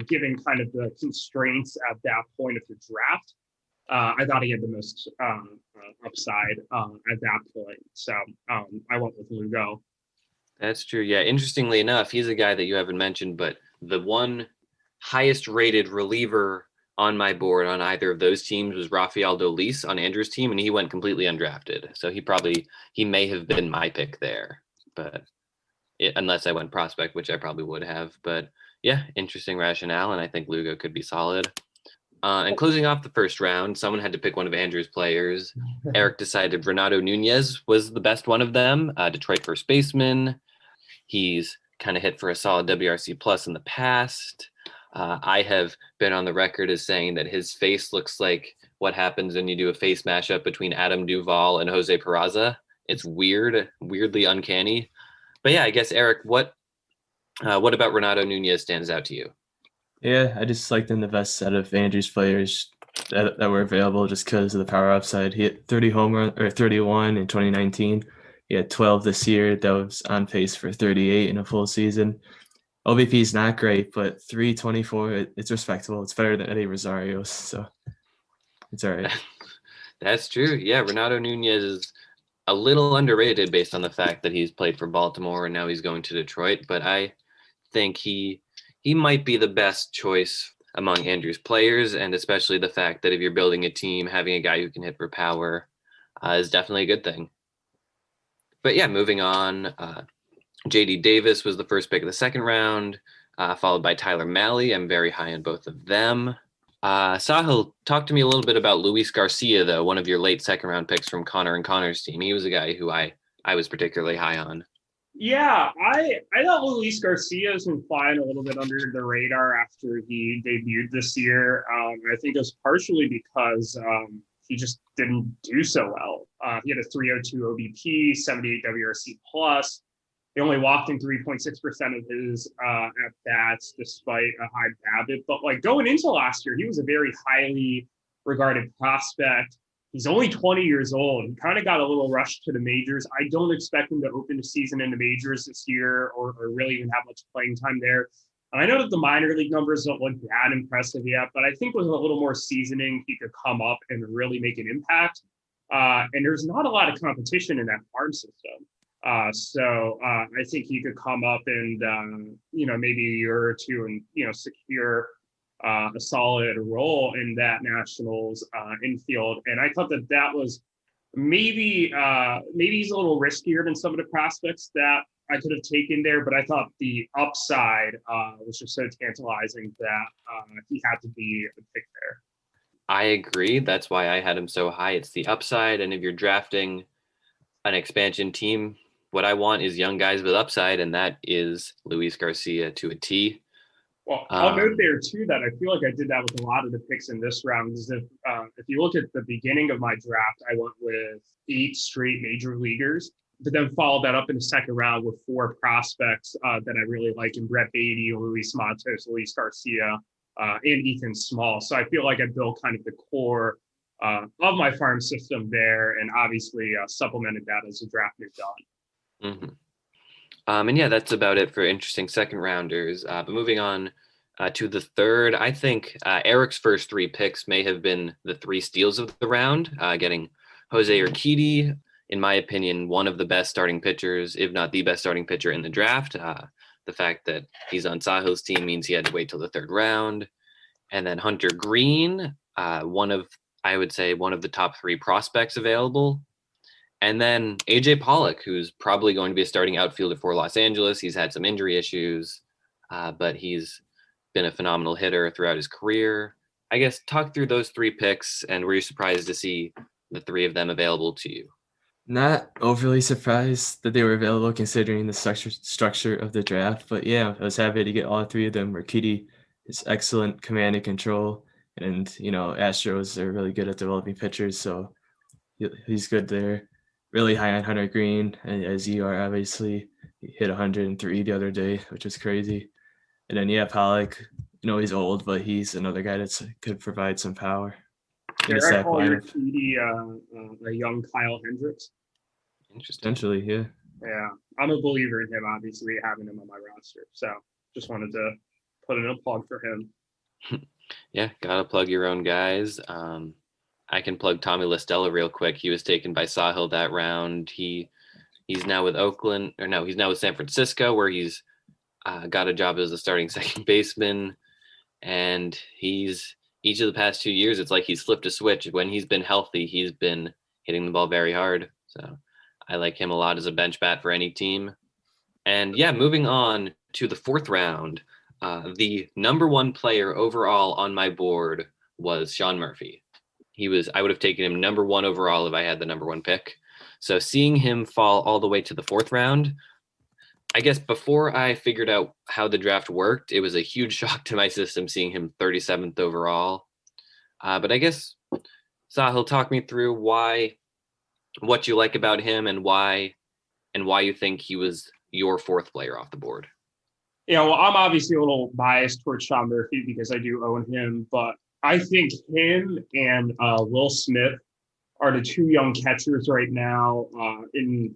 given kind of the constraints at that point of the draft, I thought he had the most upside at that point. So I went with Lugo. That's true. Yeah. Interestingly enough, he's a guy that you haven't mentioned, but the one highest rated reliever on my board on either of those teams was Rafael Dolis on Andrew's team, and he went completely undrafted. So he may have been my pick there, but unless I went prospect, which I probably would have. But yeah, interesting rationale, and I think Lugo could be solid. And closing off the first round, someone had to pick one of Andrew's players. Eric decided Renato Nunez was the best one of them, Detroit first baseman. He's kind of hit for a solid WRC plus in the past. I have been on the record as saying that his face looks like what happens when you do a face mashup between Adam Duvall and Jose Peraza. It's weirdly uncanny. But yeah, I guess, Eric, what about Renato Nunez stands out to you? Yeah, I just liked him the best out of Andrew's players that were available just because of the power upside. He hit 31 in 2019. He had 12 this year. That was on pace for 38 in a full season. OBP is not great, but 324, it's respectable. It's better than Eddie Rosario's, so it's all right. That's true. Yeah, Renato Nunez is a little underrated based on the fact that he's played for Baltimore and now he's going to Detroit, but I think he might be the best choice among Andrew's players, and especially the fact that if you're building a team, having a guy who can hit for power is definitely a good thing. But yeah, moving on, JD Davis was the first pick of the second round, followed by Tyler Mahle. I'm very high on both of them. Sahil, talk to me a little bit about Luis Garcia, though, one of your late second round picks from Connor and Connor's team. He was a guy who I was particularly high on. Yeah, I thought Luis Garcia has been flying a little bit under the radar after he debuted this year. I think it was partially because he just didn't do so well. He had a 302 OBP, 78 WRC plus. He only walked in 3.6% of his at bats, despite a high BABIP. But like going into last year, he was a very highly regarded prospect. He's only 20 years old. He kind of got a little rushed to the majors. I don't expect him to open the season in the majors this year or really even have much playing time there. And I know that the minor league numbers don't look that impressive yet, but I think with a little more seasoning, he could come up and really make an impact. And there's not a lot of competition in that farm system. So I think he could come up and, maybe a year or two and, secure a solid role in that Nationals infield. And I thought that was maybe he's a little riskier than some of the prospects that I could have taken there, but I thought the upside was just so tantalizing that he had to be a pick there. I agree. That's why I had him so high. It's the upside. And if you're drafting an expansion team, what I want is young guys with upside, and that is Luis Garcia to a T. Well, I'll note there too that I feel like I did that with a lot of the picks in this round. Is if you look at the beginning of my draft, I went with 8 straight major leaguers, but then followed that up in the second round with 4 prospects that I really like in Brett Baty, Luis Matos, Luis Garcia, and Ethan Small. So I feel like I built kind of the core of my farm system there, and obviously supplemented that as the draft moved on. Mm-hmm. And yeah, that's about it for interesting second rounders. But moving on to the third, I think Eric's first 3 picks may have been the 3 steals of the round, getting Jose Urquidy, in my opinion, one of the best starting pitchers, if not the best starting pitcher in the draft. The fact that he's on Sahil's team means he had to wait till the 3rd round. And then Hunter Green, I would say one of the top 3 prospects available. And then AJ Pollock, who's probably going to be a starting outfielder for Los Angeles. He's had some injury issues, but he's been a phenomenal hitter throughout his career. I guess talk through those 3 picks, and were you surprised to see the 3 of them available to you? Not overly surprised that they were available considering the structure of the draft, but yeah, I was happy to get all 3 of them. Urquidy is excellent command and control, and Astros are really good at developing pitchers, so he's good there. Really high on Hunter Green, and as you are, obviously, he hit 103 the other day, which is crazy. And then Pollock, he's old, but he's another guy that could provide some power. I call Urquidy a young Kyle Hendricks. Interesting. Essentially, yeah. Yeah, I'm a believer in him, obviously, having him on my roster. So just wanted to put in a plug for him. Yeah, gotta plug your own guys. I can plug Tommy LaStella real quick. He was taken by Sahil that round. He's now with he's now with San Francisco, where he's got a job as a starting second baseman. And each of the past 2 years, it's like he's flipped a switch. When he's been healthy, he's been hitting the ball very hard. So I like him a lot as a bench bat for any team. And yeah, moving on to the 4th round, the number 1 player overall on my board was Sean Murphy. I would have taken him number 1 overall if I had the number 1 pick. So seeing him fall all the way to the 4th round, I guess before I figured out how the draft worked, it was a huge shock to my system seeing him 37th overall. But I guess, Sahil, talk me through what you like about him and why you think he was your 4th player off the board. Yeah, well, I'm obviously a little biased towards Sean Murphy because I do own him, but I think him and Will Smith are the 2 young catchers right now in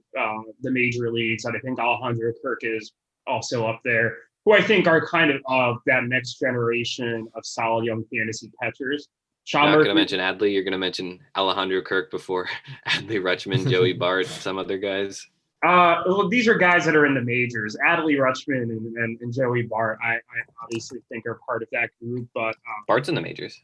the major leagues. And I think Alejandro Kirk is also up there, who I think are kind of that next generation of solid young fantasy catchers. You're not going to mention Adley. You're going to mention Alejandro Kirk before Adley Rutschman, Joey Bart, some other guys. Well, these are guys that are in the majors. Adley Rutschman and Joey Bart, I obviously think are part of that group. But Bart's in the majors.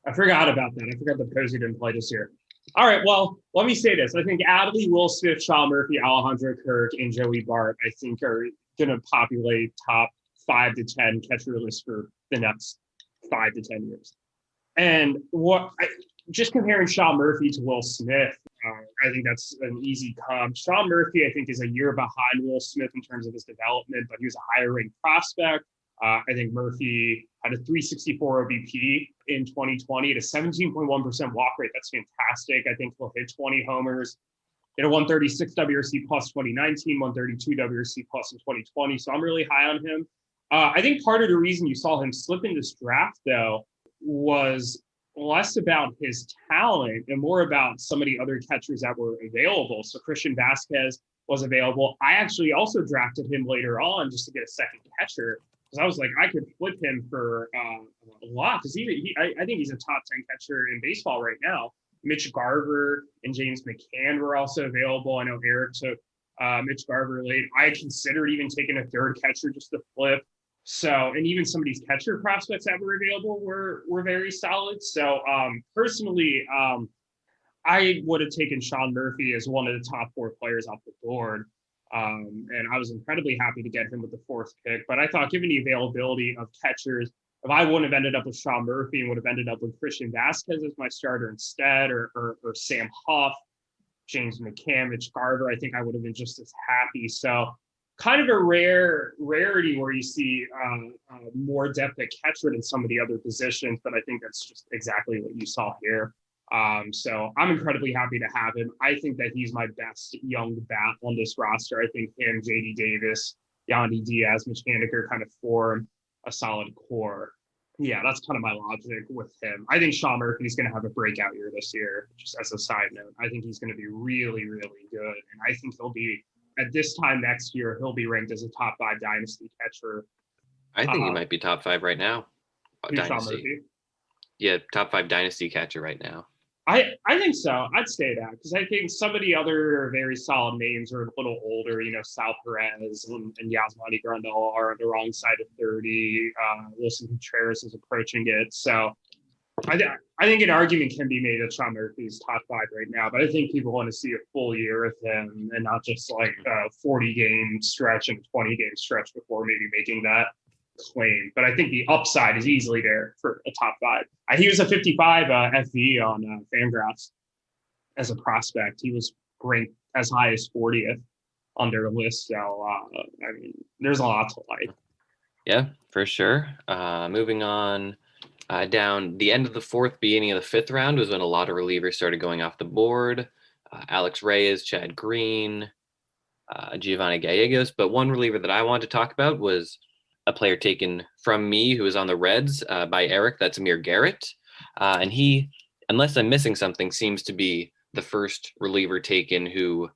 I forgot about that. I forgot that Posey didn't play this year. All right, well, let me say this. I think Adley, Will Smith, Sean Murphy, Alejandro Kirk, and Joey Bart, I think are going to populate top 5 to 10 catcher lists for the next 5 to 10 years. And just comparing Sean Murphy to Will Smith, I think that's an easy comp. Sean Murphy, I think, is a year behind Will Smith in terms of his development, but he was a higher ranked prospect. I think Murphy had a 364 OBP in 2020 at a 17.1% walk rate. That's fantastic. I think he'll hit 20 homers. Hit a 136 WRC plus 2019, 132 WRC plus in 2020. So I'm really high on him. I think part of the reason you saw him slip in this draft, though, was less about his talent and more about some of the other catchers that were available. So Christian Vasquez was available. I actually also drafted him later on just to get a second catcher because I was like, I could flip him for a lot because I think he's a top 10 catcher in baseball right now. Mitch Garver and James McCann were also available. I know Eric took Mitch Garver late. I considered even taking a third catcher just to flip. So, and even some of these catcher prospects that were available were very solid. So, personally, I would have taken Sean Murphy as one of the top 4 players off the board. And I was incredibly happy to get him with the 4th pick. But I thought, given the availability of catchers, if I wouldn't have ended up with Sean Murphy and would have ended up with Christian Vasquez as my starter instead, or Sam Huff, James McCann, Mitch Garver, I think I would have been just as happy. So kind of a rarity where you see more depth at catcher than some of the other positions, but I think that's just exactly what you saw here. So I'm incredibly happy to have him. I think that he's my best young bat on this roster. I think him, JD Davis, Yandy Diaz, Mitch Haniger kind of form a solid core. Yeah, that's kind of my logic with him. I think Sean Murphy is going to have a breakout year this year, just as a side note. I think he's going to be really, really good. And I think he'll be, at this time next year, he'll be ranked as a top 5 dynasty catcher. I think he might be top 5 right now. Sean Murphy? Yeah, top 5 dynasty catcher right now. I think so. I'd say that because I think some of the other very solid names are a little older. You know, Sal Perez and Yasmani Grandal are on the wrong side of 30. Wilson Contreras is approaching it. So I think an argument can be made that Sean Murphy's top 5 right now. But I think people want to see a full year of him and not just like a 40-game stretch and a 20-game stretch before maybe making that claim. But I think the upside is easily there for a top 5. He was a 55 FV on Fangraphs as a prospect. He was ranked as high as 40th on their list. So, I mean, there's a lot to like. Yeah, for sure. Moving on down the end of the 4th, beginning of the 5th round was when a lot of relievers started going off the board. Alex Reyes, Chad Green, Giovanni Gallegos. But one reliever that I wanted to talk about was a player taken from me who was on the Reds by Eric. That's Amir Garrett. And he, unless I'm missing something, seems to be the first reliever taken who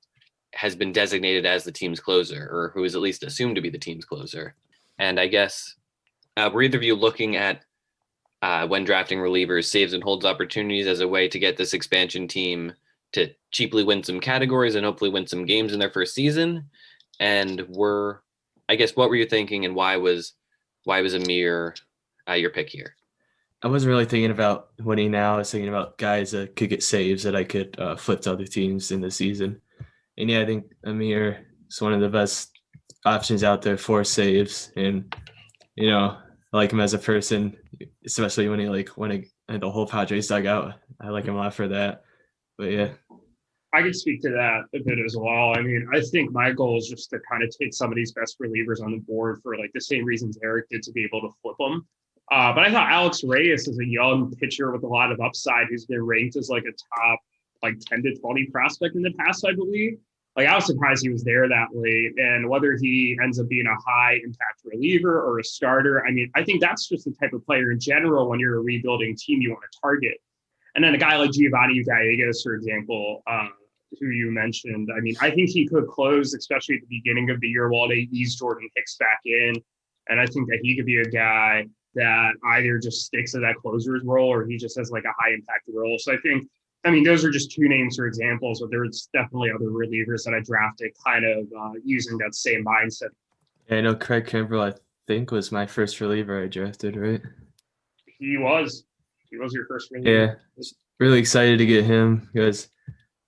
has been designated as the team's closer, or who is at least assumed to be the team's closer. And I guess, were either of you looking at, when drafting relievers, saves and holds opportunities as a way to get this expansion team to cheaply win some categories and hopefully win some games in their first season? And what were you thinking, and why was Amir your pick here? I wasn't really thinking about winning now. I was thinking about guys that could get saves that I could flip to other teams in the season. And yeah, I think Amir is one of the best options out there for saves. And, you know, I like him as a person, especially when he the whole Padres dugout. I like him a lot for that. But yeah. I could speak to that a bit as well. I mean, I think my goal is just to kind of take some of these best relievers on the board for like the same reasons Eric did, to be able to flip them. But I thought Alex Reyes is a young pitcher with a lot of upside who's been ranked as like a top like 10 to 20 prospect in the past, I believe. Like I was surprised he was there that late. And whether he ends up being a high impact reliever or a starter, I mean, I think that's just the type of player in general when you're a rebuilding team you want to target. And then a guy like Giovanni Gallegos, for example, who you mentioned, I mean, I think he could close, especially at the beginning of the year while they ease Jordan Hicks back in. And I think that he could be a guy that either just sticks to that closer's role or he just has like a high impact role. So I mean, those are just 2 names for examples, but there's definitely other relievers that I drafted kind of using that same mindset. Yeah, I know Craig Kimbrell, I think, was my first reliever I drafted, right? He was your first reliever. Yeah, really excited to get him because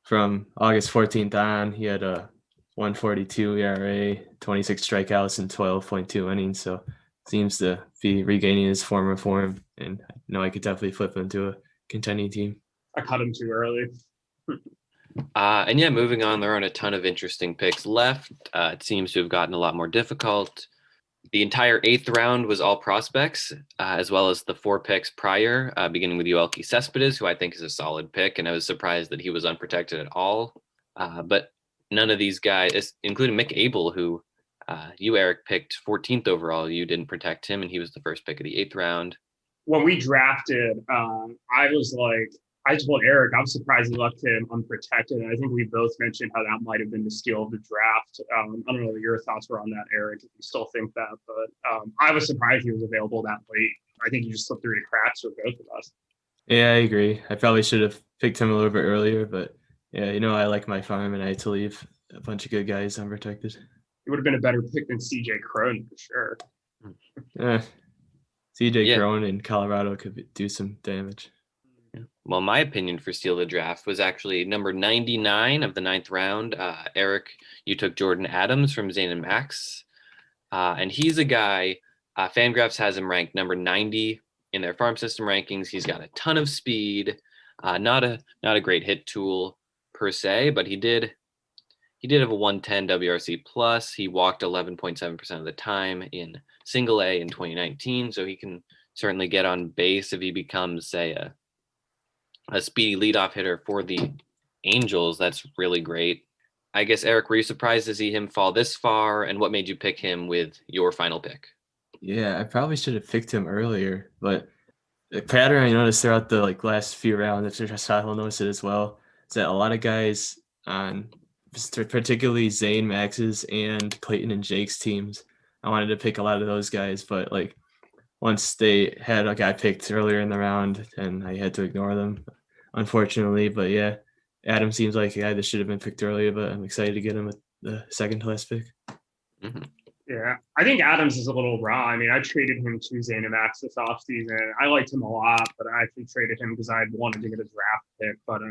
from August 14th on, he had a 1.42 ERA, 26 strikeouts, and 12.2 innings. So seems to be regaining his former form, and I know I could definitely flip him to a contending team. I cut him too early. And yeah, moving on, there aren't a ton of interesting picks left. It seems to have gotten a lot more difficult. The entire 8th round was all prospects, as well as the 4 picks prior, beginning with Joelke Cespedes, who I think is a solid pick, and I was surprised that he was unprotected at all. But none of these guys, including Mick Abel, who you, Eric, picked 14th overall. You didn't protect him, and he was the first pick of the 8th round. When we drafted, I was like, I told Eric, I'm surprised he left him unprotected. And I think we both mentioned how that might have been the steal of the draft. I don't know what your thoughts were on that, Eric, if you still think that. But I was surprised he was available that late. I think he just slipped through the cracks for both of us. Yeah, I agree. I probably should have picked him a little bit earlier, but yeah, I like my farm and I had to leave a bunch of good guys unprotected. It would have been a better pick than CJ Crone for sure. CJ Crone in Colorado could do some damage. Well, my opinion for steal of the draft was actually number 99 of the 9th round. Eric, you took Jordan Adams from Zane and Max. And he's a guy, Fangraphs has him ranked number 90 in their farm system rankings. He's got a ton of speed, not a great hit tool per se, but he did have a 110 WRC plus. He walked 11.7% of the time in single A in 2019. So he can certainly get on base if he becomes, say, a speedy leadoff hitter for the Angels. That's really great. I guess, Eric, were you surprised to see him fall this far? And what made you pick him with your final pick? Yeah, I probably should have picked him earlier, but the pattern I noticed throughout the last few rounds, if Sahil noticed it as well, is that a lot of guys on particularly Zane, Max's, and Clayton and Jake's teams, I wanted to pick a lot of those guys, but once they had a guy picked earlier in the round, and I had to ignore them, unfortunately. But yeah, Adam seems like a guy that should have been picked earlier, but I'm excited to get him with the second to last pick. Mm-hmm. Yeah, I think Adams is a little raw. I mean, I traded him to Zane and Max this offseason. I liked him a lot, but I actually traded him because I wanted to get a draft pick. But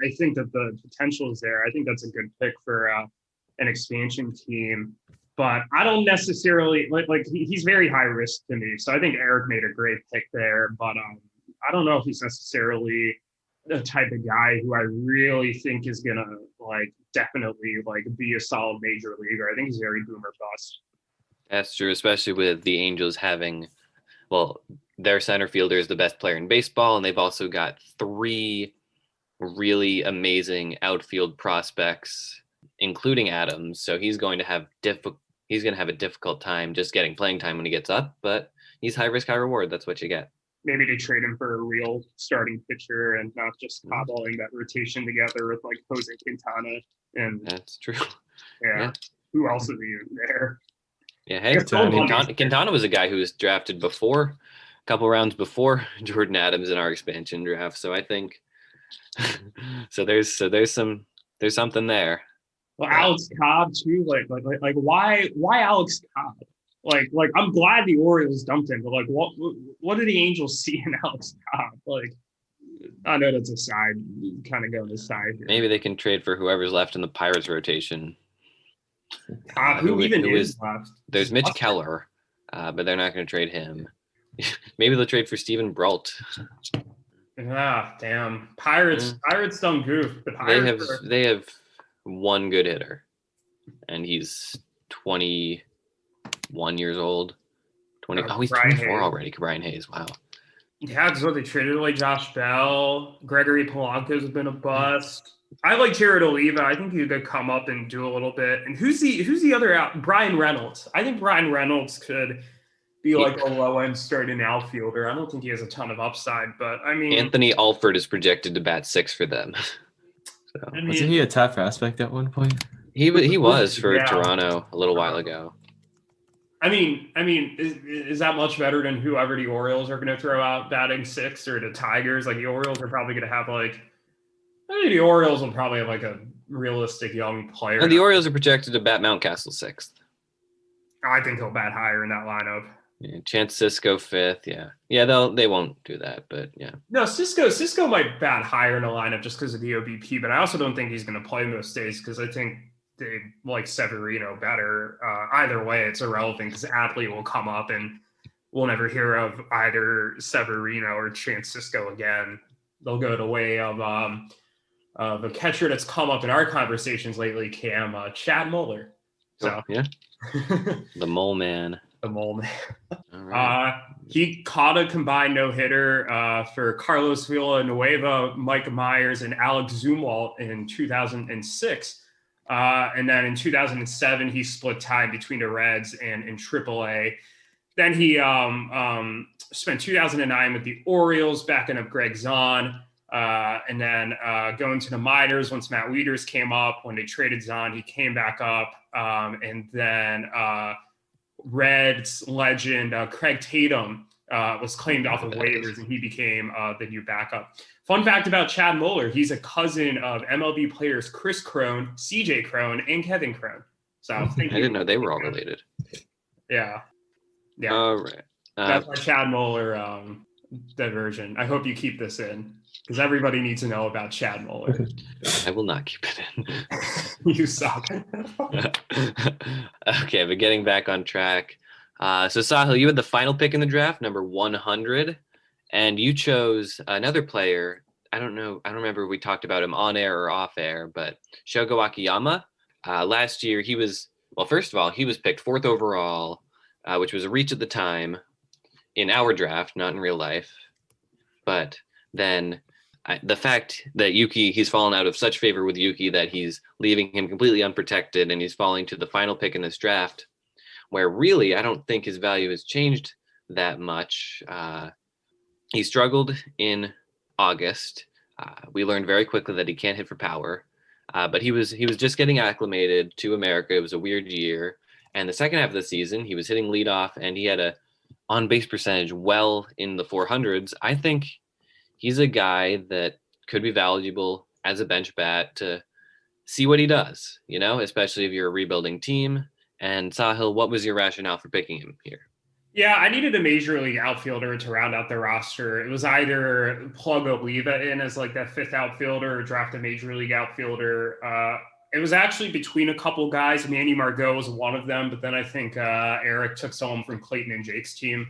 I think that the potential is there. I think that's a good pick for an expansion team. But I don't necessarily he's very high risk to me. So I think Eric made a great pick there. But I don't know if he's necessarily the type of guy who I really think is gonna definitely be a solid major leaguer. I think he's very boomer bust. That's true, especially with the Angels having, their center fielder is the best player in baseball, and they've also got 3 really amazing outfield prospects, including Adams. So he's going to have a difficult time just getting playing time when he gets up, but he's high risk, high reward. That's what you get. Maybe to trade him for a real starting pitcher and not just cobbling that rotation together with Jose Quintana. And that's true. Yeah. Who else is he there? Yeah, hey, Quintana was a guy who was drafted before, a couple rounds before Jordan Adams in our expansion draft. So I think, there's something there. Well, Alex Cobb too. Why Alex Cobb? I'm glad the Orioles dumped him, but what do the Angels see in Alex Cobb? I know that's a side, kind of going aside here. Maybe they can trade for whoever's left in the Pirates rotation. Who is left? There's Mitch Keller, but they're not going to trade him. Maybe they'll trade for Steven Brault. Ah, damn. Pirates don't goof. They have one good hitter, and he's 21 years old. He's 24 already. Brian Hayes. Wow. Yeah, so they traded away Josh Bell. Gregory Polanco's been a bust. I like Jared Oliva. I think he could come up and do a little bit. And who's the other out? Brian Reynolds. I think Brian Reynolds could be a low end starting outfielder. I don't think he has a ton of upside, but I mean, Anthony Alford is projected to bat 6 for them. Wasn't he a top prospect at one point? He was for Toronto a little while ago. I mean, is that much better than whoever the Orioles are going to throw out batting 6 or the Tigers? The Orioles are probably going to have the Orioles will probably have a realistic young player. And the Orioles are projected to bat Mountcastle 6th. I think he'll bat higher in that lineup. Yeah, Chance Sisco 5th. Yeah. They won't do that, but yeah. No, Sisco might bat higher in the lineup just because of the OBP, but I also don't think he's going to play most days because I think they like Severino better. Either way, it's irrelevant because Adley will come up and we'll never hear of either Severino or Chance Sisco again. They'll go the way of the catcher that's come up in our conversations lately, Cam, Chad Muller. So yeah, the Mole Man. the mole man. All right. He caught a combined no-hitter for Carlos Villanueva, Mike Myers, and Alex Zumwalt in 2006. And then in 2007, he split time between the Reds and in AAA. Then he spent 2009 with the Orioles, backing up Greg Zahn. And then going to the minors once Matt Wieters came up. When they traded Zahn, he came back up. And then Reds legend Craig Tatum was claimed off of waivers, and he became the new backup. Fun fact about Chad Mueller, he's a cousin of MLB players Chris Crone, CJ Crone, and Kevin Crone. So I didn't know they were all related. Yeah. All right. That's my Chad Mueller diversion. I hope you keep this in, because everybody needs to know about Chad Mueller. I will not keep it in. You suck. Okay, but getting back on track. So Sahil, you had the final pick in the draft, number 100, and you chose another player. I don't remember if we talked about him on air or off air, but Shogo Akiyama. Last year, first of all, he was picked 4th overall, which was a reach at the time in our draft, not in real life. But then the fact that he's fallen out of such favor with Yuki that he's leaving him completely unprotected, and he's falling to the final pick in this draft, where really I don't think his value has changed that much. He struggled in August. We learned very quickly that he can't hit for power, but he was just getting acclimated to America. It was a weird year, and the second half of the season, he was hitting leadoff, and he had a on-base percentage well in the 400s. I think he's a guy that could be valuable as a bench bat to see what he does, especially if you're a rebuilding team. And Sahil, what was your rationale for picking him here? Yeah, I needed a major league outfielder to round out the roster. It was either plug Oliva in as like that 5th outfielder or draft a major league outfielder. It was actually between a couple guys. Manny Margot was one of them, but then I think Eric took someone from Clayton and Jake's team.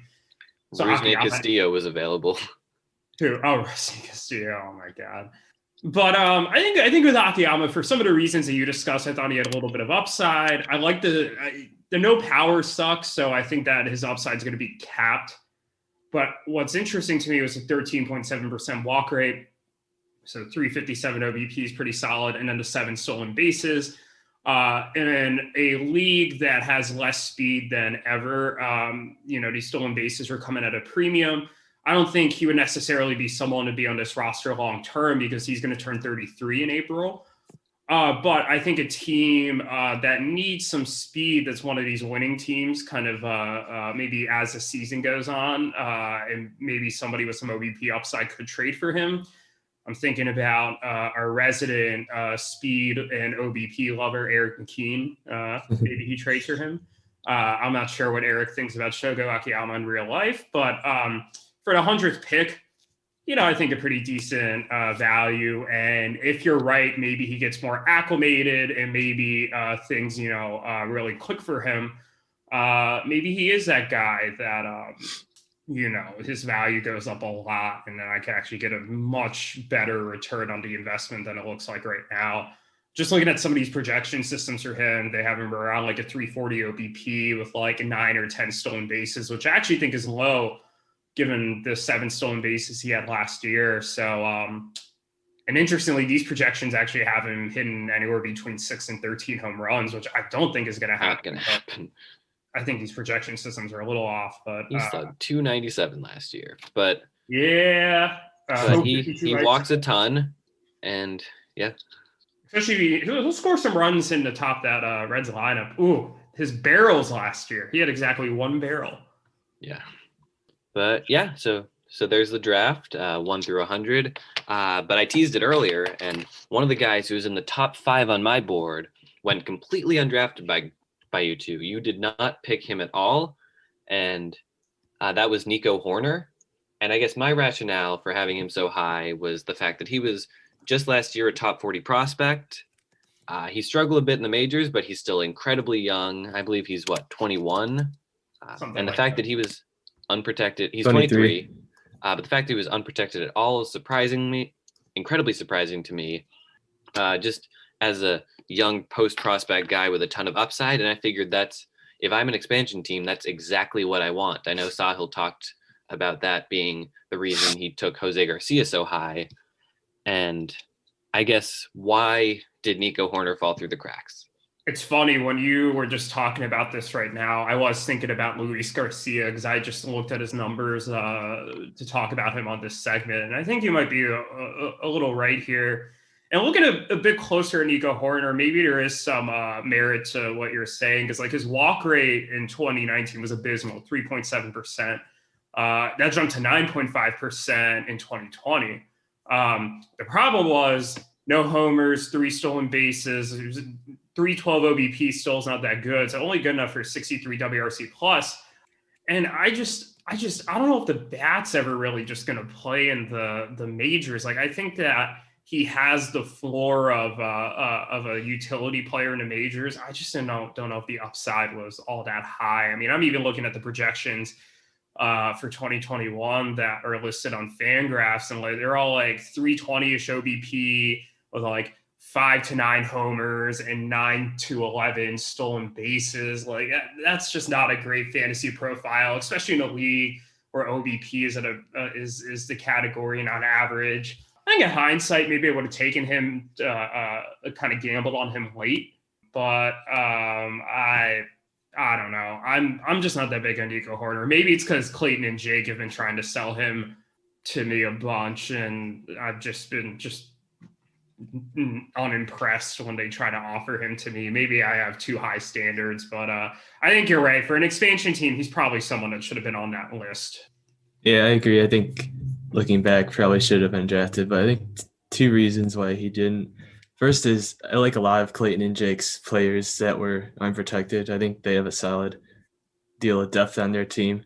So Rusney Castillo was available. Who? Oh, Rusney Castillo. Oh my God. But I think with Akiyama, for some of the reasons that you discussed, I thought he had a little bit of upside. I like the no power sucks, so I think that his upside is going to be capped. But what's interesting to me was a 13.7% walk rate. So 357 OBP is pretty solid. And then the 7 stolen bases. In a league that has less speed than ever, these stolen bases are coming at a premium. I don't think he would necessarily be someone to be on this roster long term, because he's going to turn 33 in April. But I think a team that needs some speed, that's one of these winning teams, kind of maybe as the season goes on, and maybe somebody with some OBP upside could trade for him. I'm thinking about our resident speed and OBP lover, Eric McKean. Maybe he trades for him. I'm not sure what Eric thinks about Shogo Akiyama in real life, but for the 100th pick, I think a pretty decent value. And if you're right, maybe he gets more acclimated and maybe things, really click for him. Maybe he is that guy that, his value goes up a lot, and then I can actually get a much better return on the investment than it looks like right now. Just looking at some of these projection systems for him, they have him around like a 340 OBP with like 9 or 10 stolen bases, which I actually think is low given the 7 stolen bases he had last year. So, and interestingly, these projections actually have him hitting anywhere between 6 and 13 home runs, which I don't think is going to happen. Not going to happen. I think these projection systems are a little off, but he slugged 297 last year. But yeah, but he walks a ton, and yeah, especially he'll score some runs in the top that Reds lineup. Ooh, his barrels last year, he had exactly 1 barrel. Yeah, but yeah, so there's the draft, 1 through 100. But I teased it earlier, and one of the guys who's in the top 5 on my board went completely undrafted by you two. You did not pick him at all, and that was Nico Horner. And I guess my rationale for having him so high was the fact that he was just last year a top 40 prospect. He struggled a bit in the majors, but he's still incredibly young. I believe he's 21. And the fact that he was unprotected, he's 23. But the fact that he was unprotected at all is incredibly surprising to me. Just as a young post prospect guy with a ton of upside. And I figured if I'm an expansion team, that's exactly what I want. I know Sahil talked about that being the reason he took Jose Garcia so high. And I guess why did Nico Horner fall through the cracks? It's funny when you were just talking about this right now. I was thinking about Luis Garcia because I just looked at his numbers to talk about him on this segment, and I think you might be a little right here. And looking a bit closer at Nico Horner, maybe there is some merit to what you're saying because like his walk rate in 2019 was abysmal, 3.7%. That jumped to 9.5% in 2020. The problem was no homers, 3 stolen bases. It was 312 OBP still is not that good. It's only good enough for 63 WRC plus. And I don't know if the bat's ever really just going to play in the majors. Like I think that he has the floor of a utility player in the majors. I just don't know if the upside was all that high. I mean, I'm even looking at the projections for 2021 that are listed on Fangraphs, and like they're all like 320-ish OBP with like 5 to 9 homers and 9 to 11 stolen bases. Like that's just not a great fantasy profile, especially in a league where OBP is is the category and on average. I think in hindsight, maybe I would have taken him, kind of gambled on him late, but I don't know. I'm just not that big on Nico Horner. Maybe it's because Clayton and Jake have been trying to sell him to me a bunch, and I've just been unimpressed when they try to offer him to me. Maybe I have too high standards, but I think you're right. For an expansion team, he's probably someone that should have been on that list. Yeah, I agree. I think looking back, probably should have been drafted, but I think 2 reasons why he didn't. First is I like a lot of Clayton and Jake's players that were unprotected. I think they have a solid deal of depth on their team.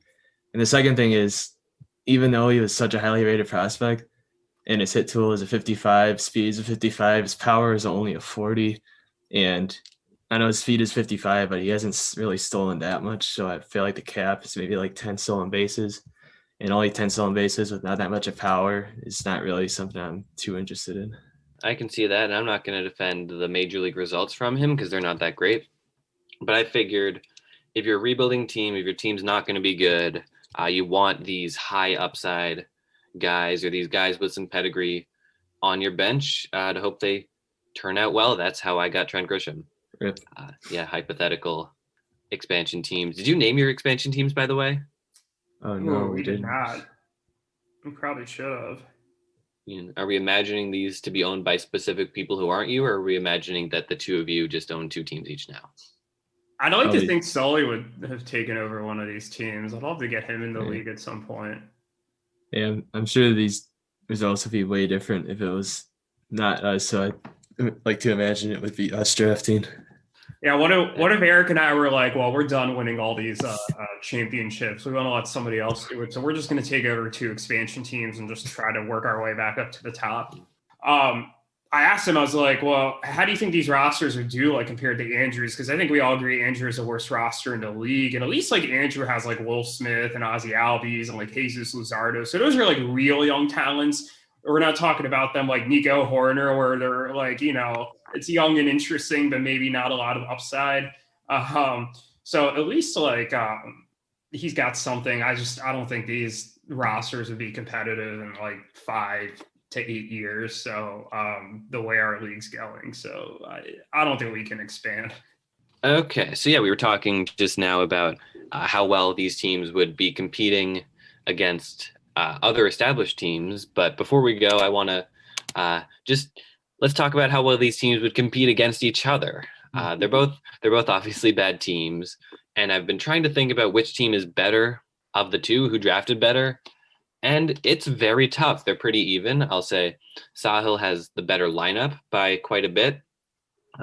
And the second thing is, even though he was such a highly rated prospect and his hit tool is a 55, speed is a 55, his power is only a 40. And I know his speed is 55, but he hasn't really stolen that much. So I feel like the cap is maybe like 10 stolen bases. And only 10 stolen bases with not that much of power is not really something I'm too interested in. I can see that, and I'm not going to defend the major league results from him because they're not that great. But I figured if you're a rebuilding team, if your team's not going to be good, you want these high upside guys or these guys with some pedigree on your bench to hope they turn out well. That's how I got Trent Grisham. Rip. Hypothetical expansion teams. Did you name your expansion teams, by the way? Oh, no, we did didn't. not. We probably should have. Are we imagining these to be owned by specific people who aren't you, or are we imagining that the 2 of you just own 2 teams each now? I'd like to think Sully would have taken over one of these teams. I'd love to get him in the league at some point. Yeah, I'm sure these results would be way different if it was not us. So I'd like to imagine it would be us drafting. Yeah, what if Eric and I were like, well, we're done winning all these championships. We want to let somebody else do it. So we're just going to take over 2 expansion teams and just try to work our way back up to the top. I asked him, I was like, well, how do you think these rosters would do like compared to Andrew's? Because I think we all agree Andrew is the worst roster in the league. And at least like Andrew has like Will Smith and Ozzy Albies and like Jesus Luzardo. So those are like real young talents. We're not talking about them like Nico Horner, where they're like, it's young and interesting, but maybe not a lot of upside. So at least like he's got something. I don't think these rosters would be competitive in like 5 to 8 years. So the way our league's going. So I don't think we can expand. Okay. So yeah, we were talking just now about how well these teams would be competing against other established teams. But before we go, I want to let's talk about how well these teams would compete against each other. They're both obviously bad teams, and I've been trying to think about which team is better of the 2 who drafted better, and it's very tough. They're pretty even. I'll say Sahil has the better lineup by quite a bit.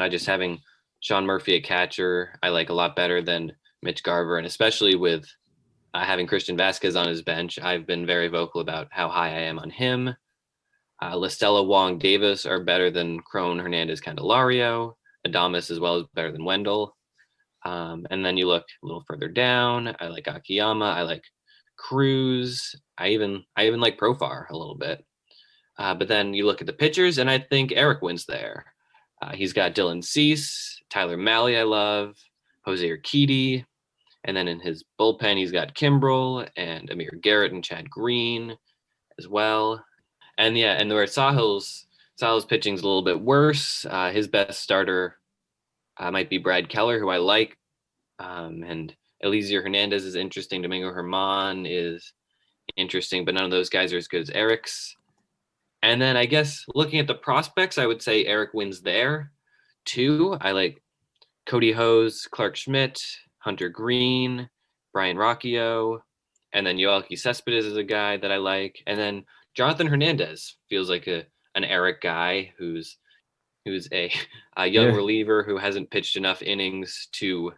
Just having Sean Murphy at catcher, I like a lot better than Mitch Garver, and especially with having Christian Vasquez on his bench, I've been very vocal about how high I am on him. Listella, Wong, Davis are better than Crone, Hernandez, Candelario. Adames as well is better than Wendell. And then you look a little further down. I like Akiyama. I like Cruz. I even like Profar a little bit. But then you look at the pitchers, and I think Eric wins there. He's got Dylan Cease, Tyler Mahle I love, Jose Urquidy. And then in his bullpen, he's got Kimbrel and Amir Garrett and Chad Green as well. And yeah, and where Sahil's pitching's a little bit worse. His best starter might be Brad Keller, who I like. And Eliezer Hernandez is interesting. Domingo Herman is interesting, but none of those guys are as good as Eric's. And then I guess looking at the prospects, I would say Eric wins there too. I like Cody Hose, Clark Schmidt, Hunter Green, Brian Rocchio, and then Yoelqui Cespedes is a guy that I like. And then Jonathan Hernandez feels like an Eric guy who's a young reliever who hasn't pitched enough innings to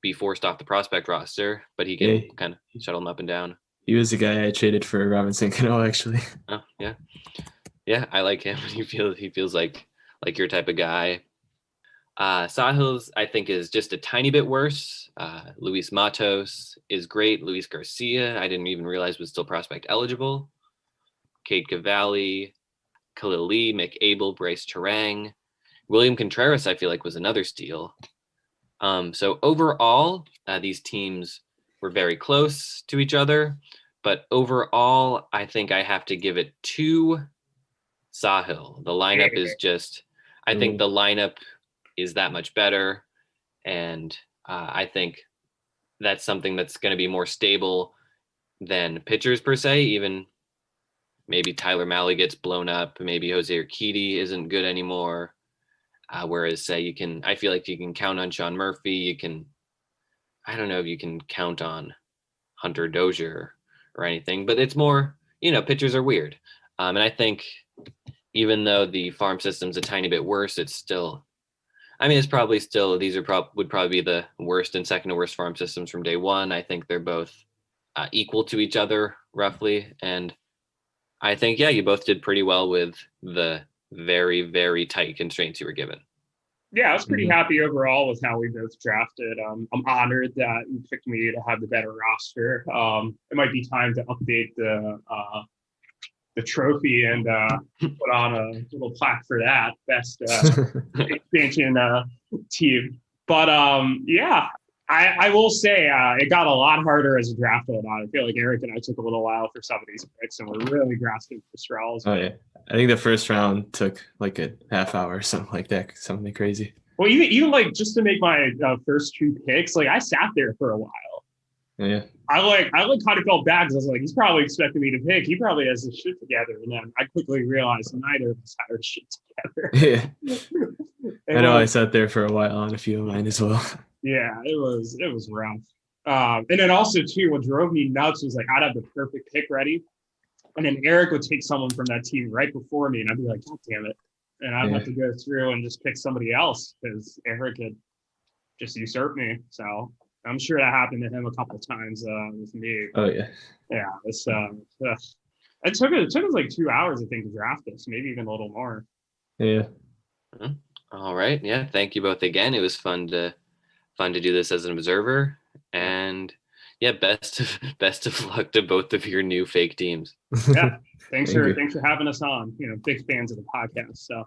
be forced off the prospect roster, but he can kind of shuttle him up and down. He was the guy I traded for Robinson Cano, actually. Oh yeah, yeah, I like him. He feels like your type of guy. Sahil's, I think, is just a tiny bit worse. Luis Matos is great. Luis Garcia, I didn't even realize was still prospect eligible. Cade Cavalli, Khalil Lee, Mick Abel, Bryce Terang. William Contreras, I feel like, was another steal. So overall, these teams were very close to each other. But overall, I think I have to give it to Sahil. The lineup is just, I think the lineup is that much better. And I think that's something that's going to be more stable than pitchers per se. Even maybe Tyler Mahle gets blown up. Maybe Jose Urquidy isn't good anymore. Whereas say I feel like you can count on Sean Murphy. I don't know if you can count on Hunter Dozier or anything, but it's more, pitchers are weird. And I think even though the farm system's a tiny bit worse, it's still, it's probably still, would probably be the worst and second to worst farm systems from day one. I think they're both equal to each other roughly. And I think, you both did pretty well with the very, very tight constraints you were given. Yeah, I was pretty happy overall with how we both drafted. I'm honored that you picked me to have the better roster. It might be time to update the trophy and put on a little plaque for that best expansion team. But I will say it got a lot harder as a draft went on. I feel like Eric and I took a little while for some of these picks, and we're really grasping for straws. Oh yeah, I think the first round took like a half hour or something like that, something crazy. Well, even like just to make my first two picks, like I sat there for a while. Yeah, I kind of felt bad because I was like, he's probably expecting me to pick. He probably has his shit together, and then I quickly realized neither of us had our shit together. Yeah, I know. I sat there for a while on a few of mine as well. Yeah, it was rough. And then also too, what drove me nuts was like I'd have the perfect pick ready, and then Eric would take someone from that team right before me, and I'd be like, God damn it. And I'd have to go through and just pick somebody else because Eric had just usurped me. So I'm sure that happened to him a couple of times with me. Oh yeah. Yeah, it took us like 2 hours, I think, to draft this, maybe even a little more. Yeah. All right. Yeah. Thank you both again. It was fun to do this as an observer, and best of luck to both of your new fake teams. Yeah. Thanks for having us on. Big fans of the podcast. So